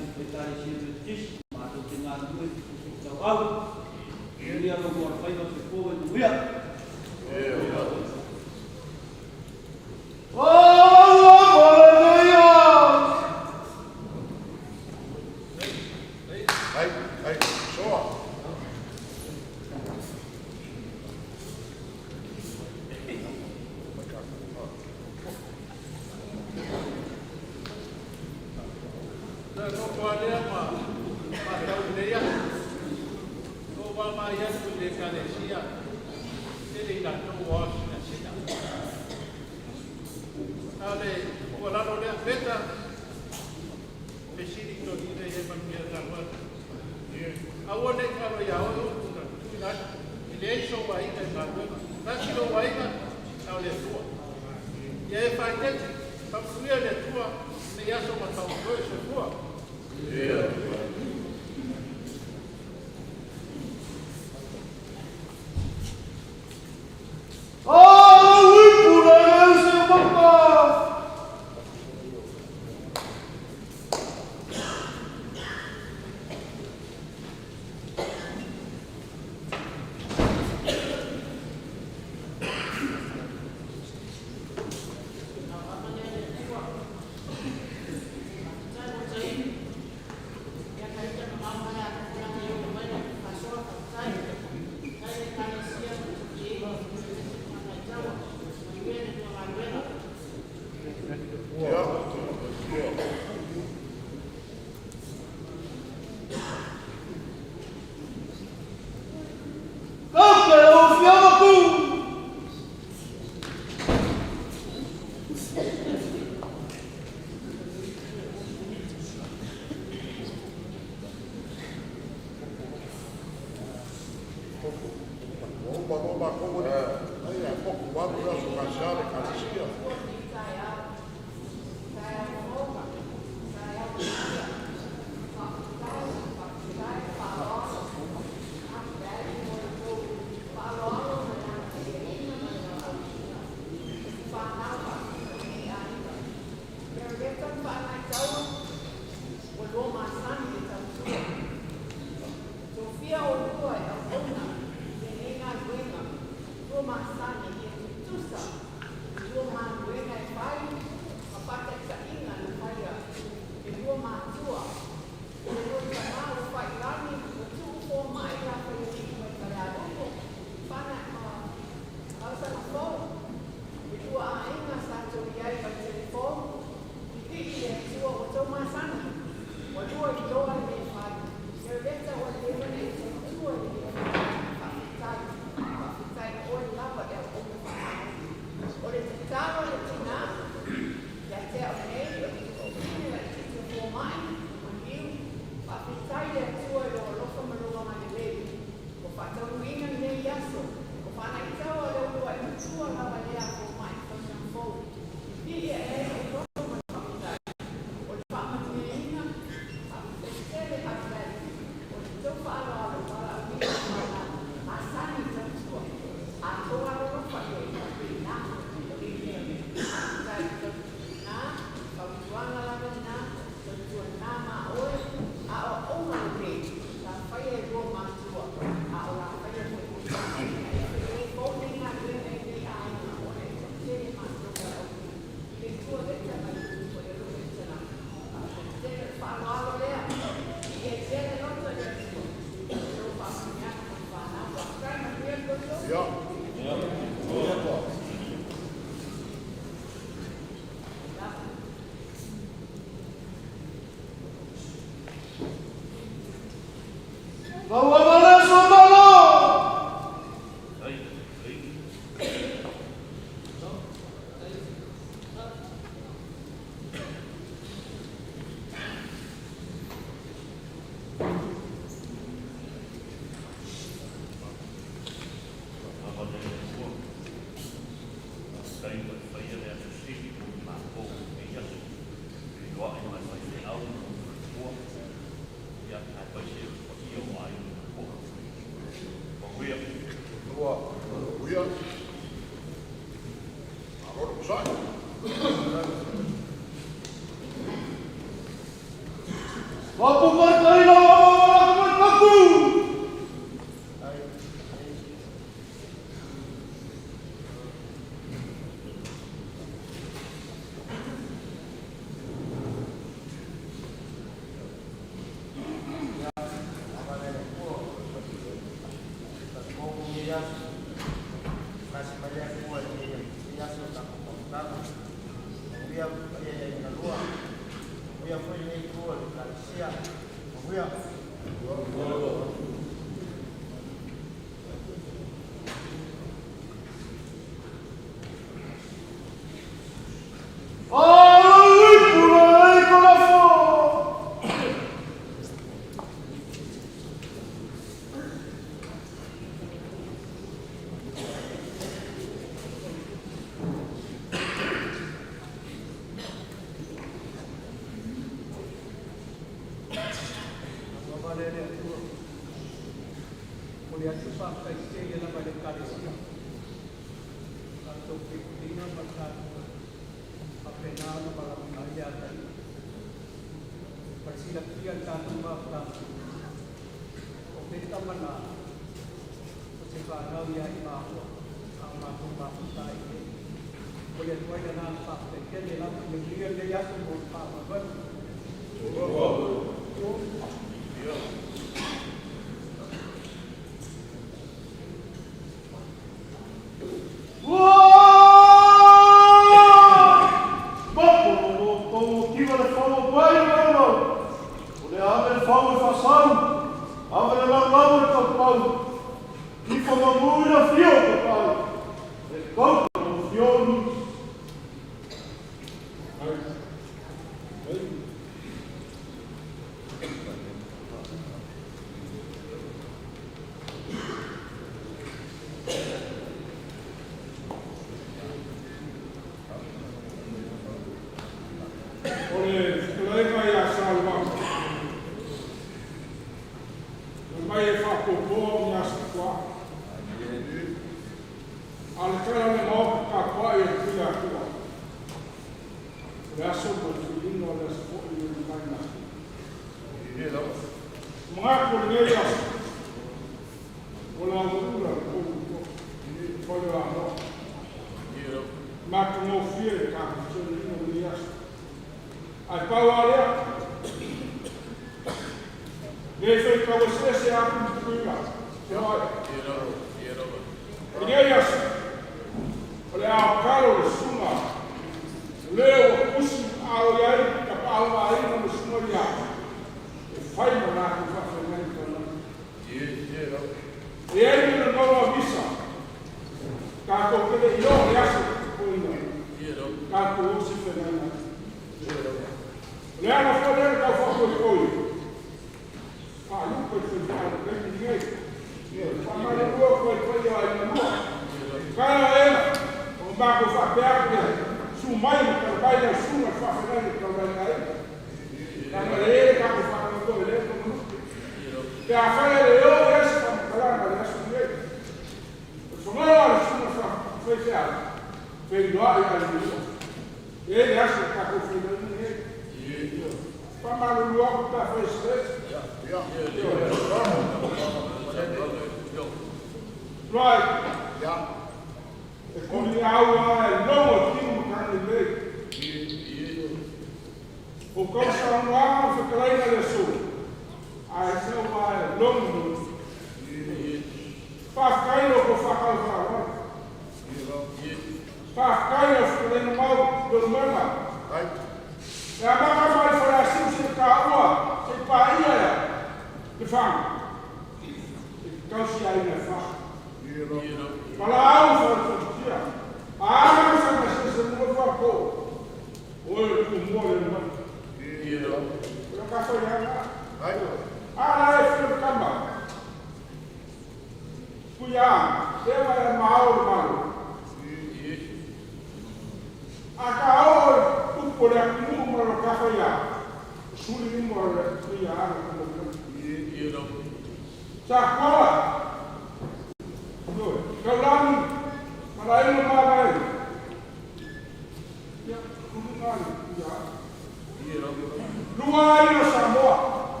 Luai no Samoa.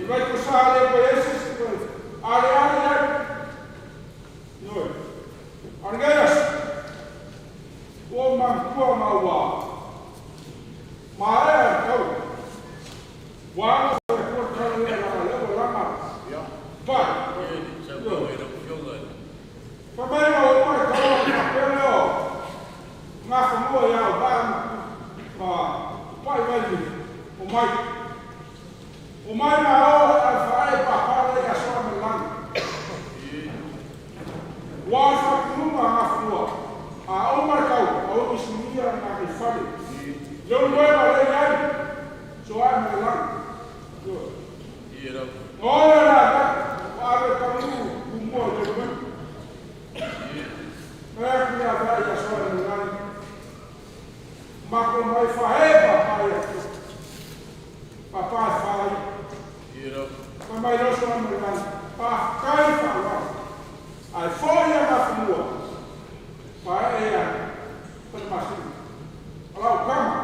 Vai ko sa le ko Jesus ko. Ale. No. Argayas. O man ko ma wa. Ma e ko. Wa ko ka le la ma. Ya. Vai. Pamai ma o ma ka ma pelo. Nga fa mo ya ba ma pai vai o mai. O mai na o fai pa pa le ka so me lan. Wa fa ku ma ma fu. A o ma ka o ni sunia na ke fa. Yo no era le ai. So ai me lan. Ora, va ka mu mo de me. É que a vai a sua lugar. Mas como vai fazer papai fala. Papai não só me dá. Pa cai fala. Ai foi a mafua. Pai é para mais. Olha o cama.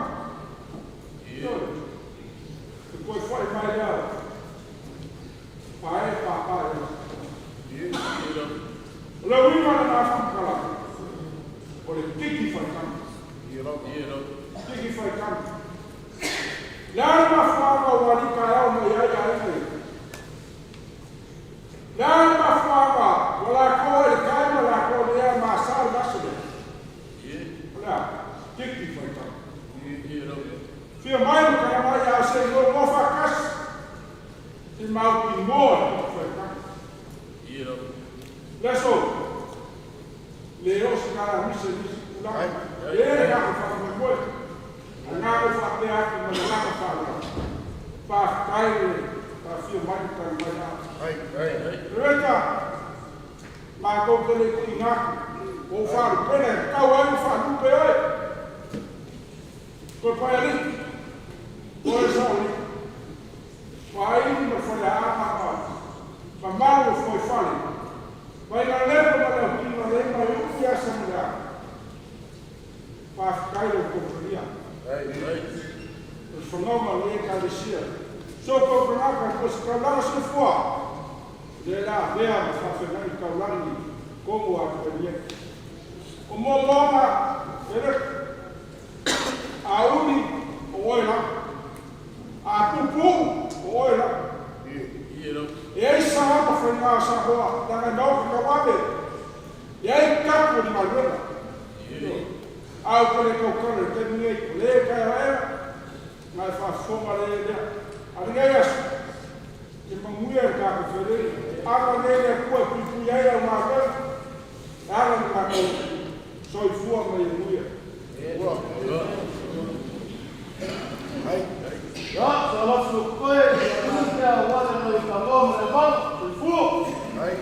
Depois foi mais lá. Pai papai. Olha o irmão na fala. Olha tiki foi cama. Tiki foi cama. Lama fama wali kaya mo ya ya ni. Lama fama wala ko el kaya la ko ya masal basule. Olha, tiki foi cama. Fia mai no kaya mai ya se no mo facas. Se mal pinor foi cama. Leso. Leo se cara mi se lá. Ele já faz uma coisa. Nga ko fa pe ak mo la ko fa la. Pa kai pa fi mai ka mai na. Kereveta. Ma ko ko le ko ina. O fa ko le ka wa fa du pe ai. Ko pa ali. Ko sa ali. Pa ai mo fa la ma pa. Pa ma lo foi fale. Vai na leva ma la ki ma le ma yo ya sa ma. Pa kai lo ko dia. Os fenômenos ali que acontecia. Só que o problema é que os cavalos se foram. De lá, veamos a Feagaiga cavalo como a companhia. O momoma, a uni, o oila, a pupu, o oila. E aí sabe para frenar essa rua, da menor que acababe. E aí capo de madeira. Au kore kokore te ni le ka era na fa foma le dia aringa ke manguia ka ko fere aga le ko pu ya ya ma ka ara na ko soi fua ma ia ai ya sala su ko e ya wala no ka mo le ba fu ai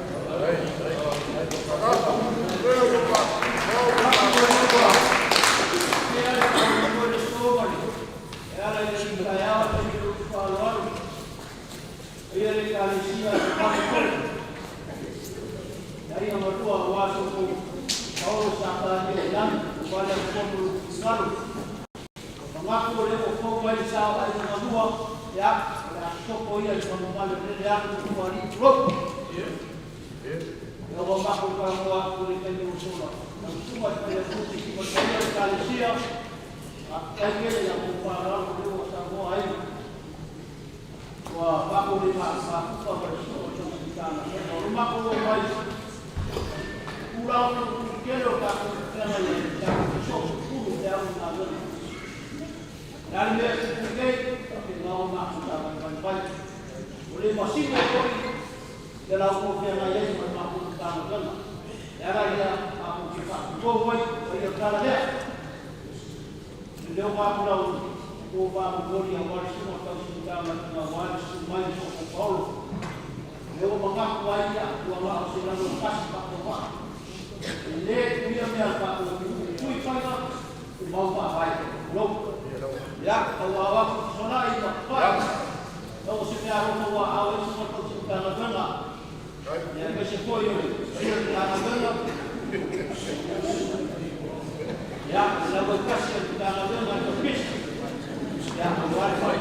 Ya, agora vai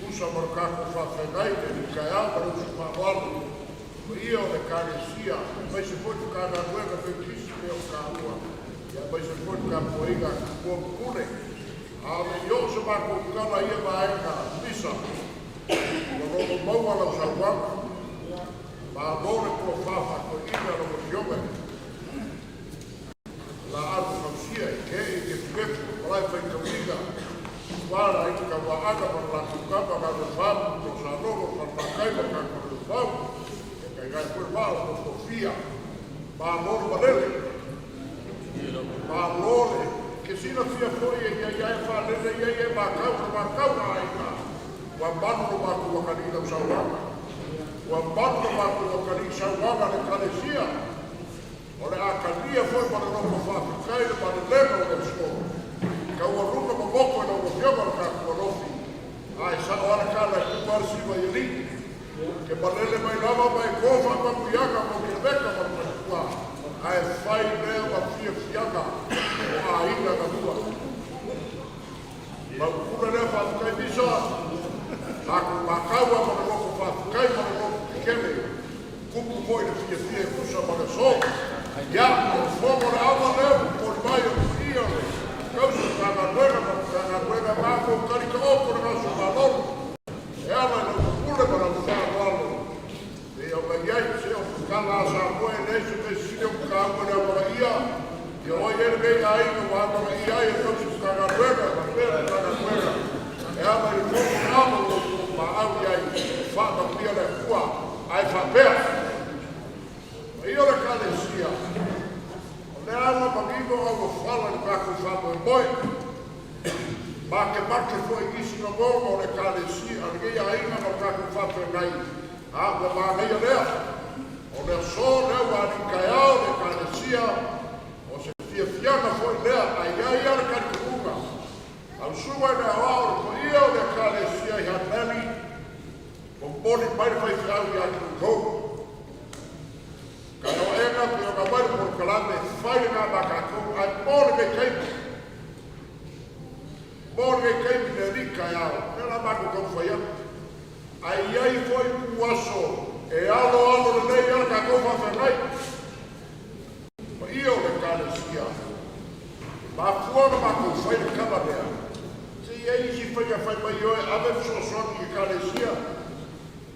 Usa marcaco fa Feagaiga, il Feagaiga, non si fa male. Io le caresia, ma se poi tu cara guerra per chi si vede un cavolo, e poi se poi tu capoiga, buon pure. Ale io se va con cara io va a pisa. Non ho alla salvata. Ma allora può fare con il non giove. La altra sia che più vai fai capiga. Guarda, il cavallo per la cucata va a fare, lo sa loro per la caiga che con il favo. Quel malo, Sofia, ma amore valere, ma amore, che si non sia fuori e gli hai fatto le ma causa, quando non va con la canina salvata, quando va con la canina salvata le canesia, o le accadia fuori ma non può fare, caire ma non leva del suo, che ho avuto con poco e non lo fiamo al cacco, non sa ora cala e tu parsi vai lì. Che parlele mai lava mai cosa ma piaga ma Kereveta ma qua ai fai leva fiaga a ina da tua ma pure le fa che bisa ma cava ma non fa che ma non che come poi le fie cosa ma le so ya fuoco la ava le por maio io cosa sta la guerra ma con carico per la sua valore e alla pure per la Kala sa koe nese me sine o kāma na Maria, i oi ere ai no wa Maria e tōsi Feagaiga, Feagaiga. E ama i tōku nama o ma au iai, whāma pia le kua, ai whapea. I ora kālesia, o le ama pangino au o whala ni kako whāma e moi. Ma ke make fo i isi no momo o le kālesia, ange ia inga no kako whapa nai, a wa ma hei lea. O le so lea wani kaiao le kālesia, o se fiafianga foi lea, ai ala karikunga. Au sua le awao ko ia o le kālesia i hateli, o poli paire fai fiau i atu kou. Kai o ena pe o ngawai por kalame, fai ngā makakou, ai mōre me keipi. Mōre me keipi le ri kaiao, me la makakou fai atu. Ai ai foi kuaso, e alo le nei ala kako whawhenai. Ma io le kālesia. Ma fuana ma kou whai le kama lea. Se ia isi whai mai oe ave fsosoni i kālesia.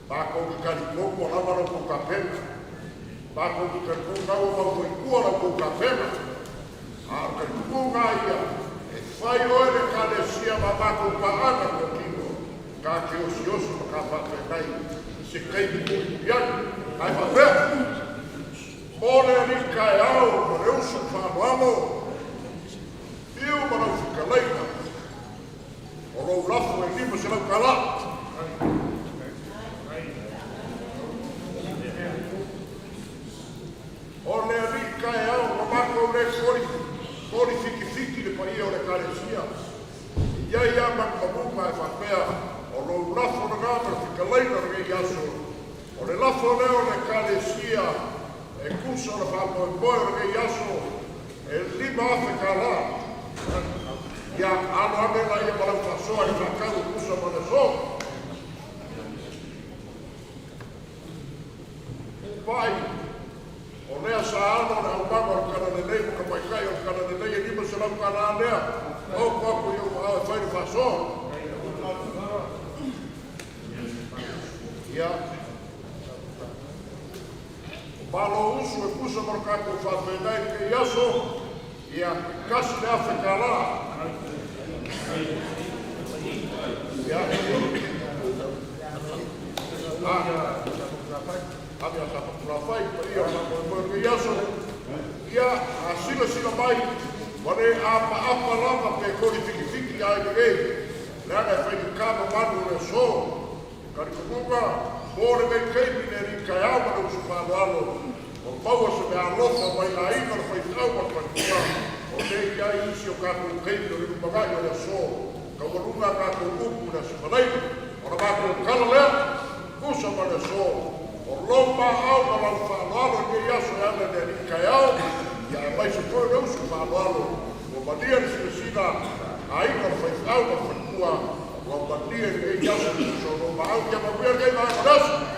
Ma kou ki karikoko lamaro kou ka pena. Ma kou ki karikoko nau mau kou kua lau kou ka pena. A karikoko ngā ia. E whai oe le kālesia ma kou pa ana kou kino. Ka ke osiosu ma ka whawhenai. Se kai mi piano, ai papel. Mole ali caiao, por eu sou famoso. Eu para ficar leita. O lo lafo e lima se não calar. Ole ali caiao, o maco le fique de paia o le carecia. E aí a maco mai papel. O lo lafo na gama fica leita na iaso. O le lafo leo le kālesia e kusa na whāpo e moe na iaso e lima afe ka la. Ia ano ame la ia malau whasoa i whakau kusa ma le so. Pai, o lea sa ano na au mama o kana nenei mo ka mai kai o kana nenei e lima se lau kana lea. O kwaku i o au e whaini whasoa. Ia, malo usu e kusa marcaco whawhenai ke iaso, ia kasi le afe ka la. Ia, ami a tapapura whai, ia a ke iaso, ia a sila mai, wane apa lama pe kori fiki ai nirei, leana e whai kama manu le so, Karikukunga, mōre me keipi ne ri kai awa no su whāwalo, o O maua se mea alofa mai la ina le whaitau ma whaikua. O nei ai isi o kākou keimi o riru magai o le so. Ka warunga kākou upu na simalei. O na kākou kala lea, kusa ma le so. O lomba au na lau whaaloalo ni aso e ale ne ni kai au. Ia e mai se koe reusu whaaloalo. O madia ni sila a ina le whaitau ma whaikua. O madia ni aso ni so lomba au kia ma wia kei mai manasu.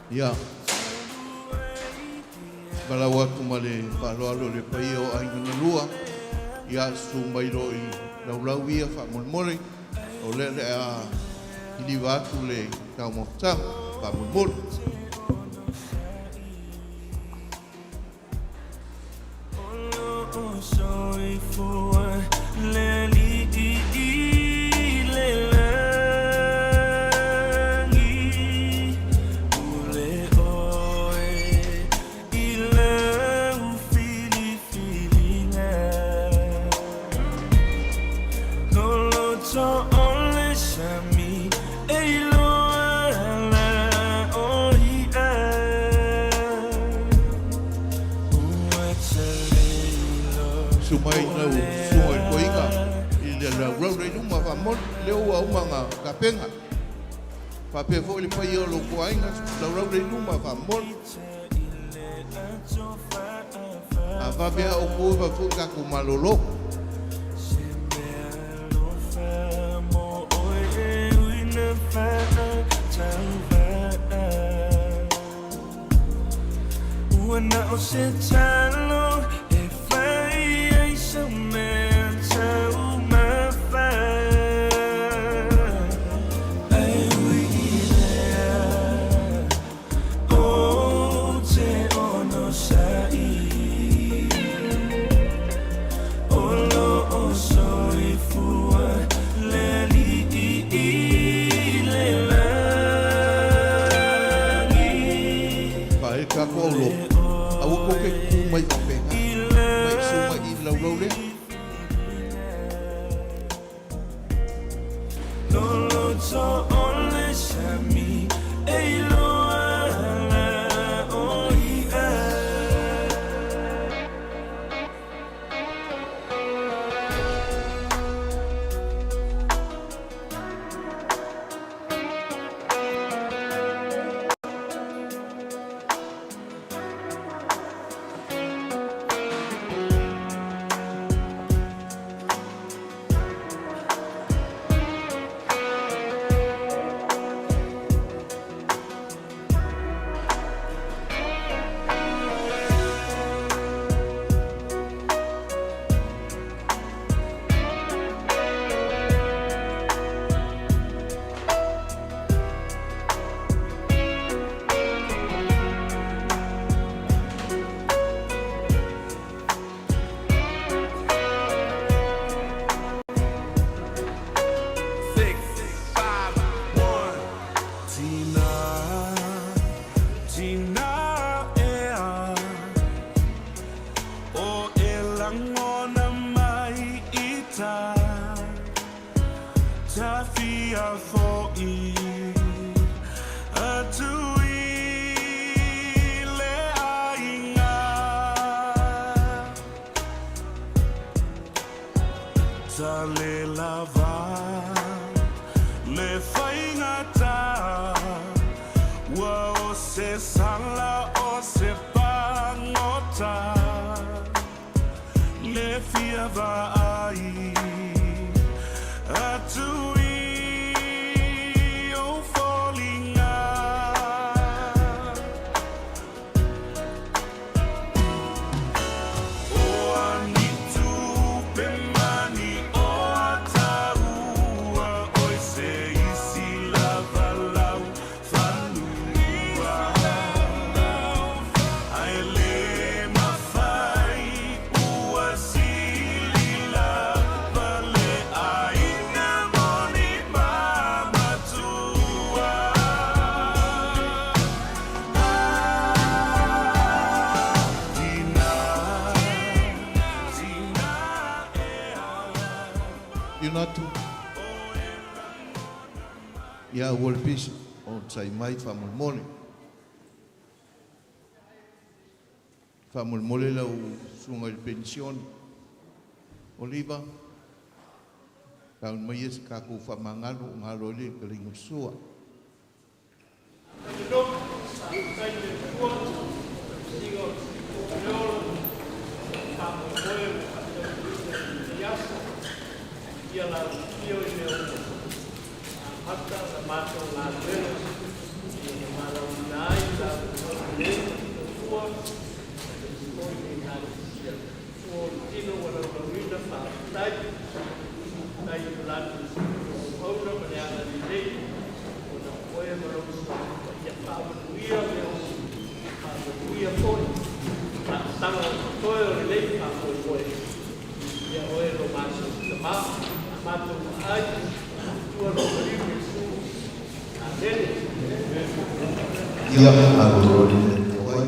Ia. Kalau waktu male palo le pai o ai na lua. Ia sumbai ro I lau ia fa mol o le a ili watu le kau mo tang fa mol. Sumai nau sumai koinga I le rau rei numa fa mon leo au manga kapenga fa pe fo le pai o lo koinga rau rei numa fa mon a va be o ko va fu ka ku malolo Una o se talo Kakolo, aku koke kumai kapenga, mai suma I lau le. Lolo to only shami, elo ala oia. Ia wolpis o sai mai famulmole. Famulmole lau sunga il pension. Oliva. Kaun mai es kaku famangalo ngalo le kelingu sua. Hatta sa mato na velo, e malau nai la ia foi. Tanga koe o relei a koe. Ia oe lo maso te ma, a mato ai, tua lo riu su. A dele. Ia a gorori te wai.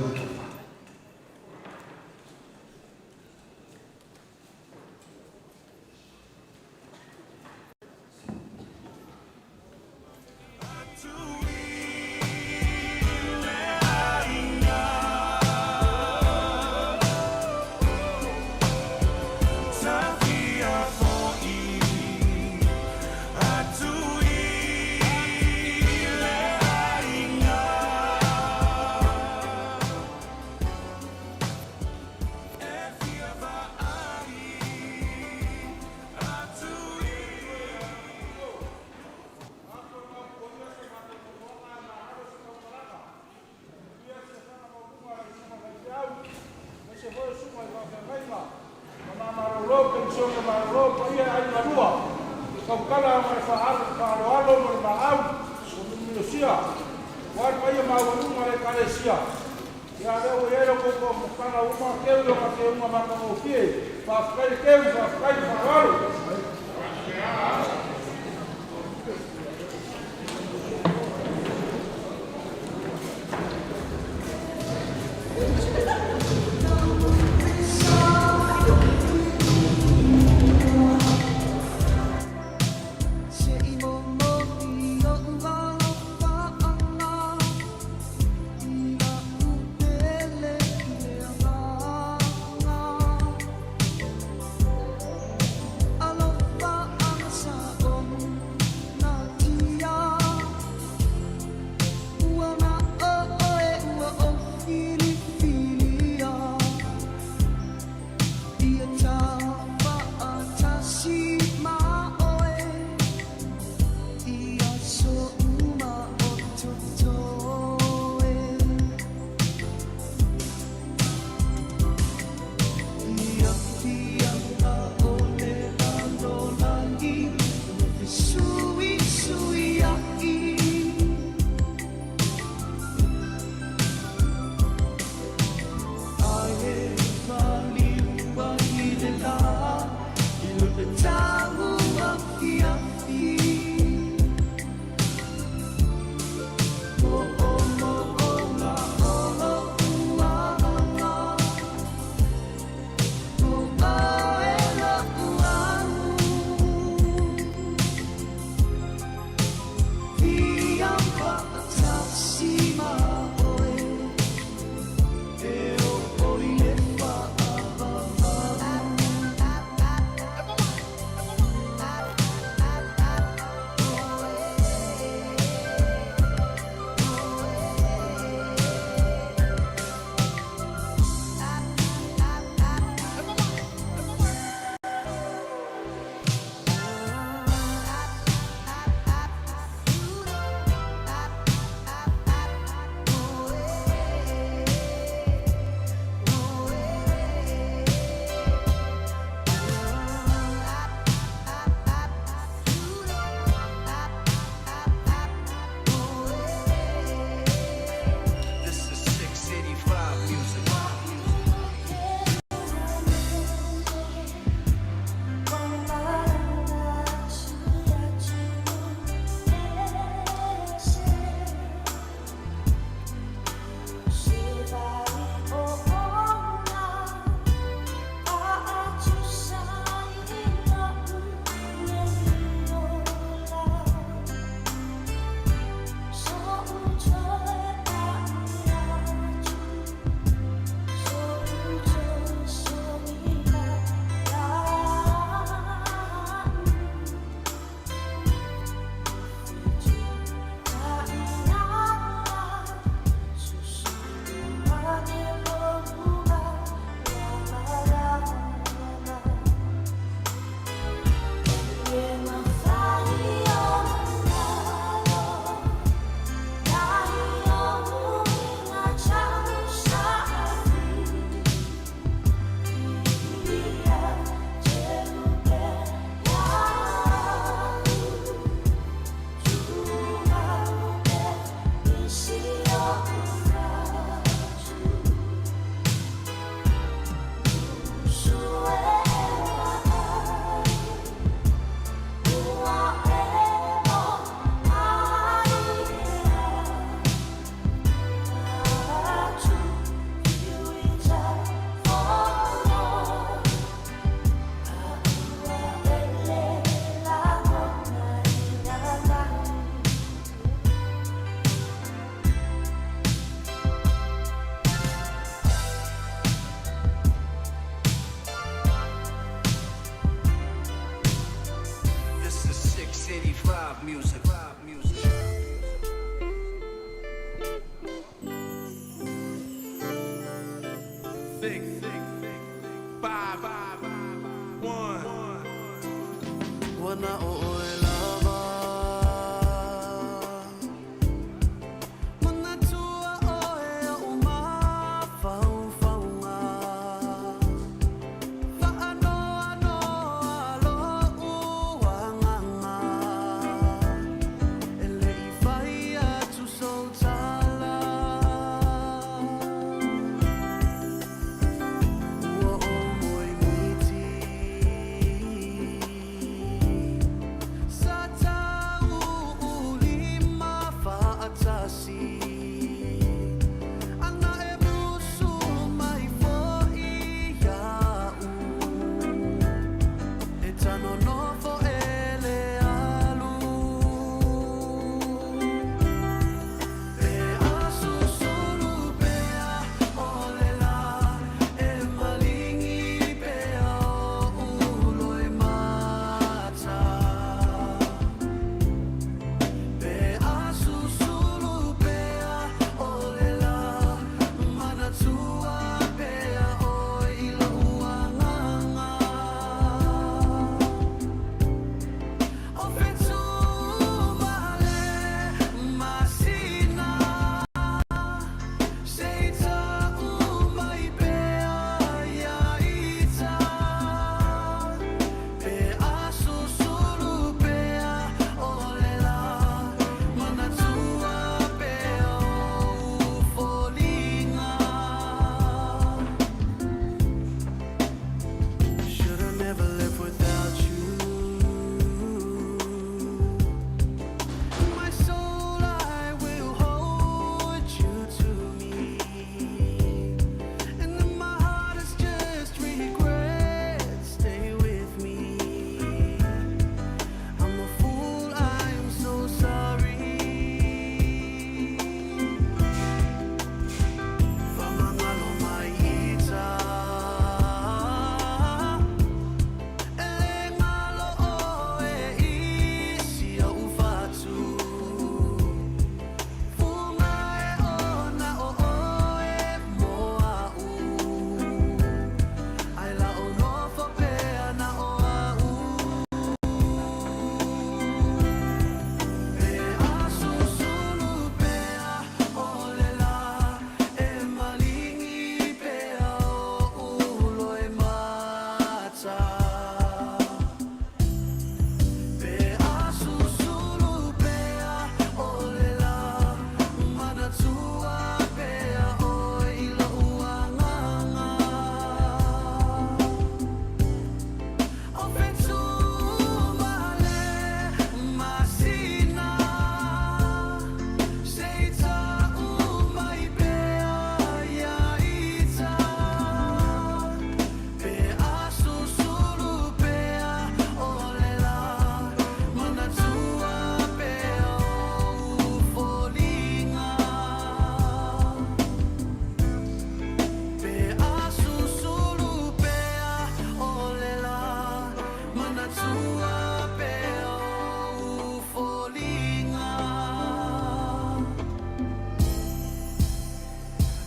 Sa 6, 5, 1. Wana o e lava Mana tua o e o ma Fau faunga Whaanoa noa lo uanganga E lei whai atu sautala Ua o moi miti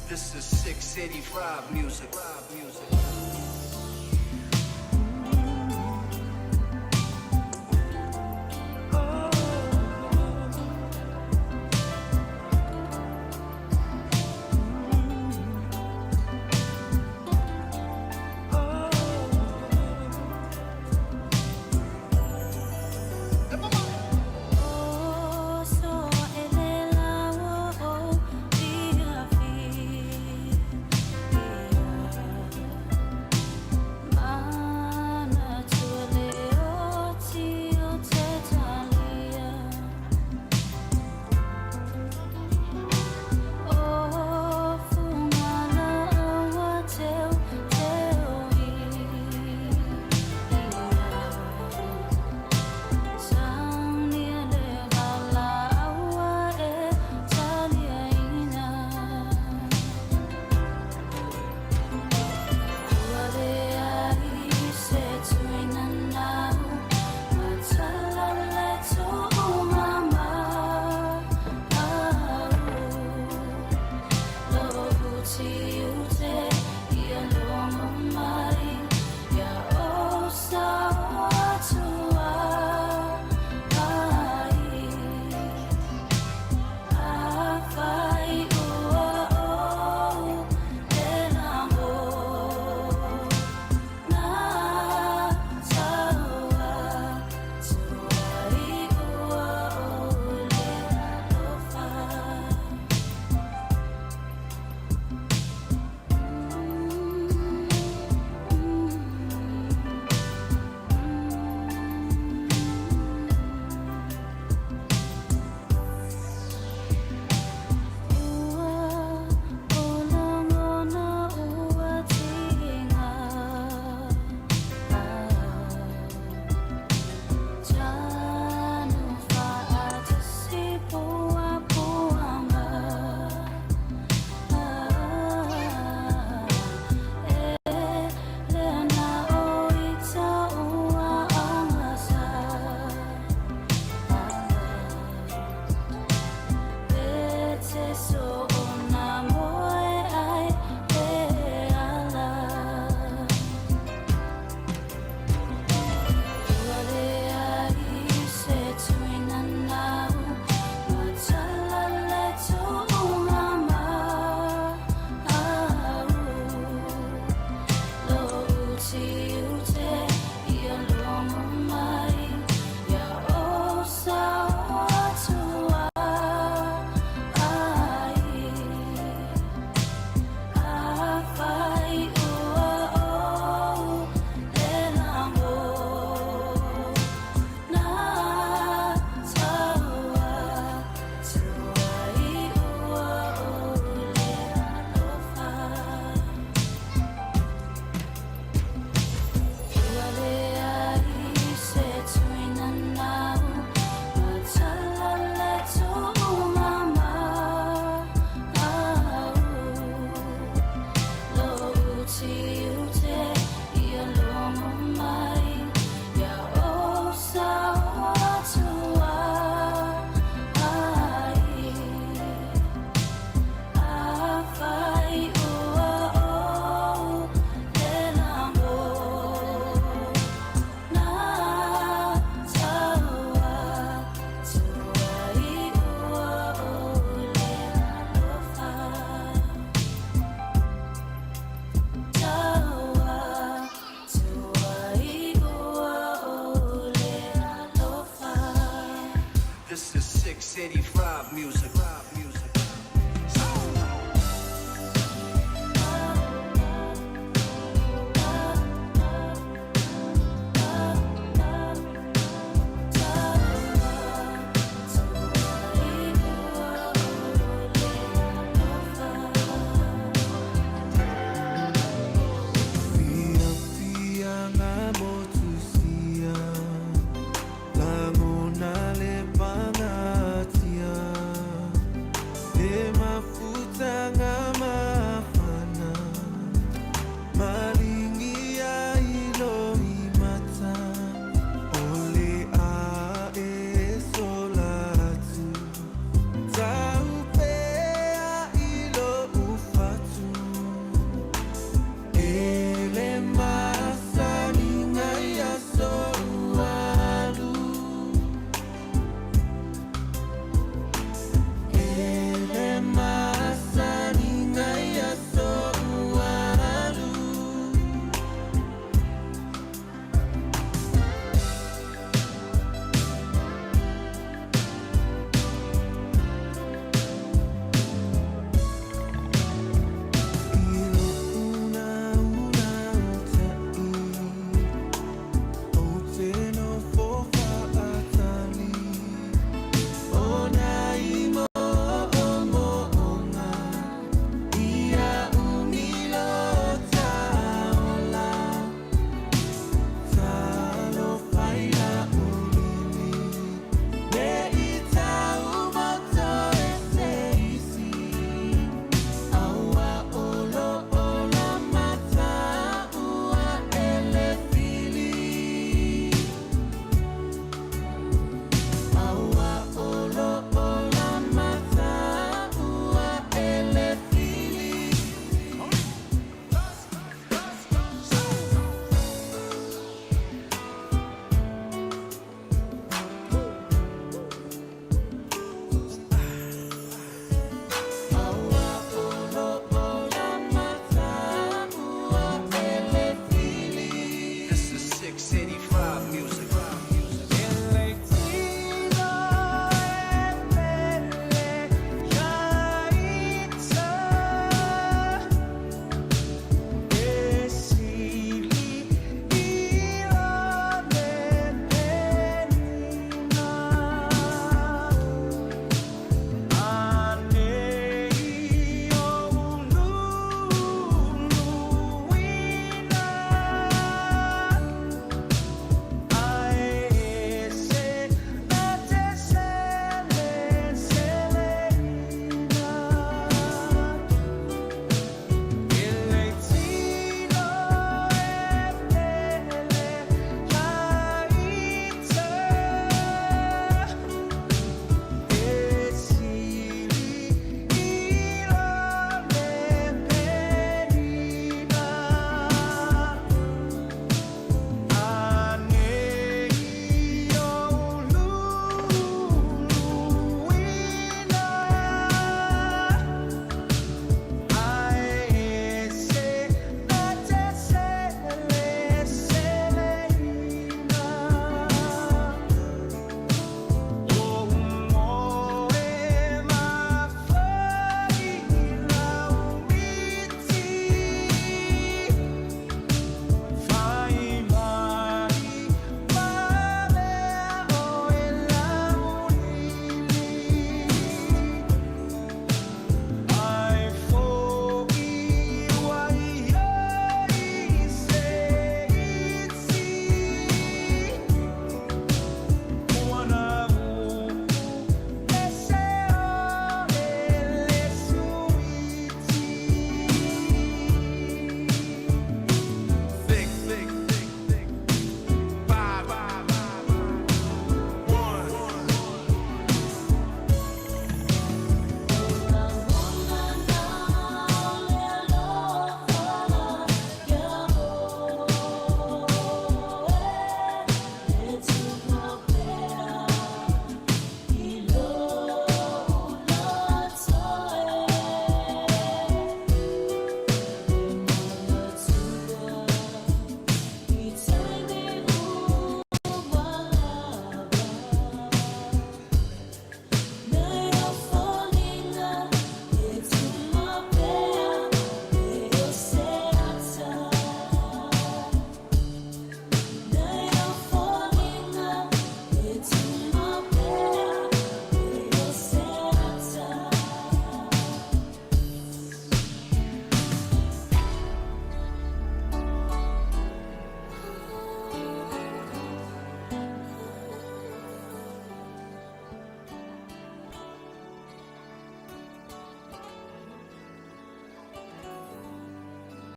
This is 685 music.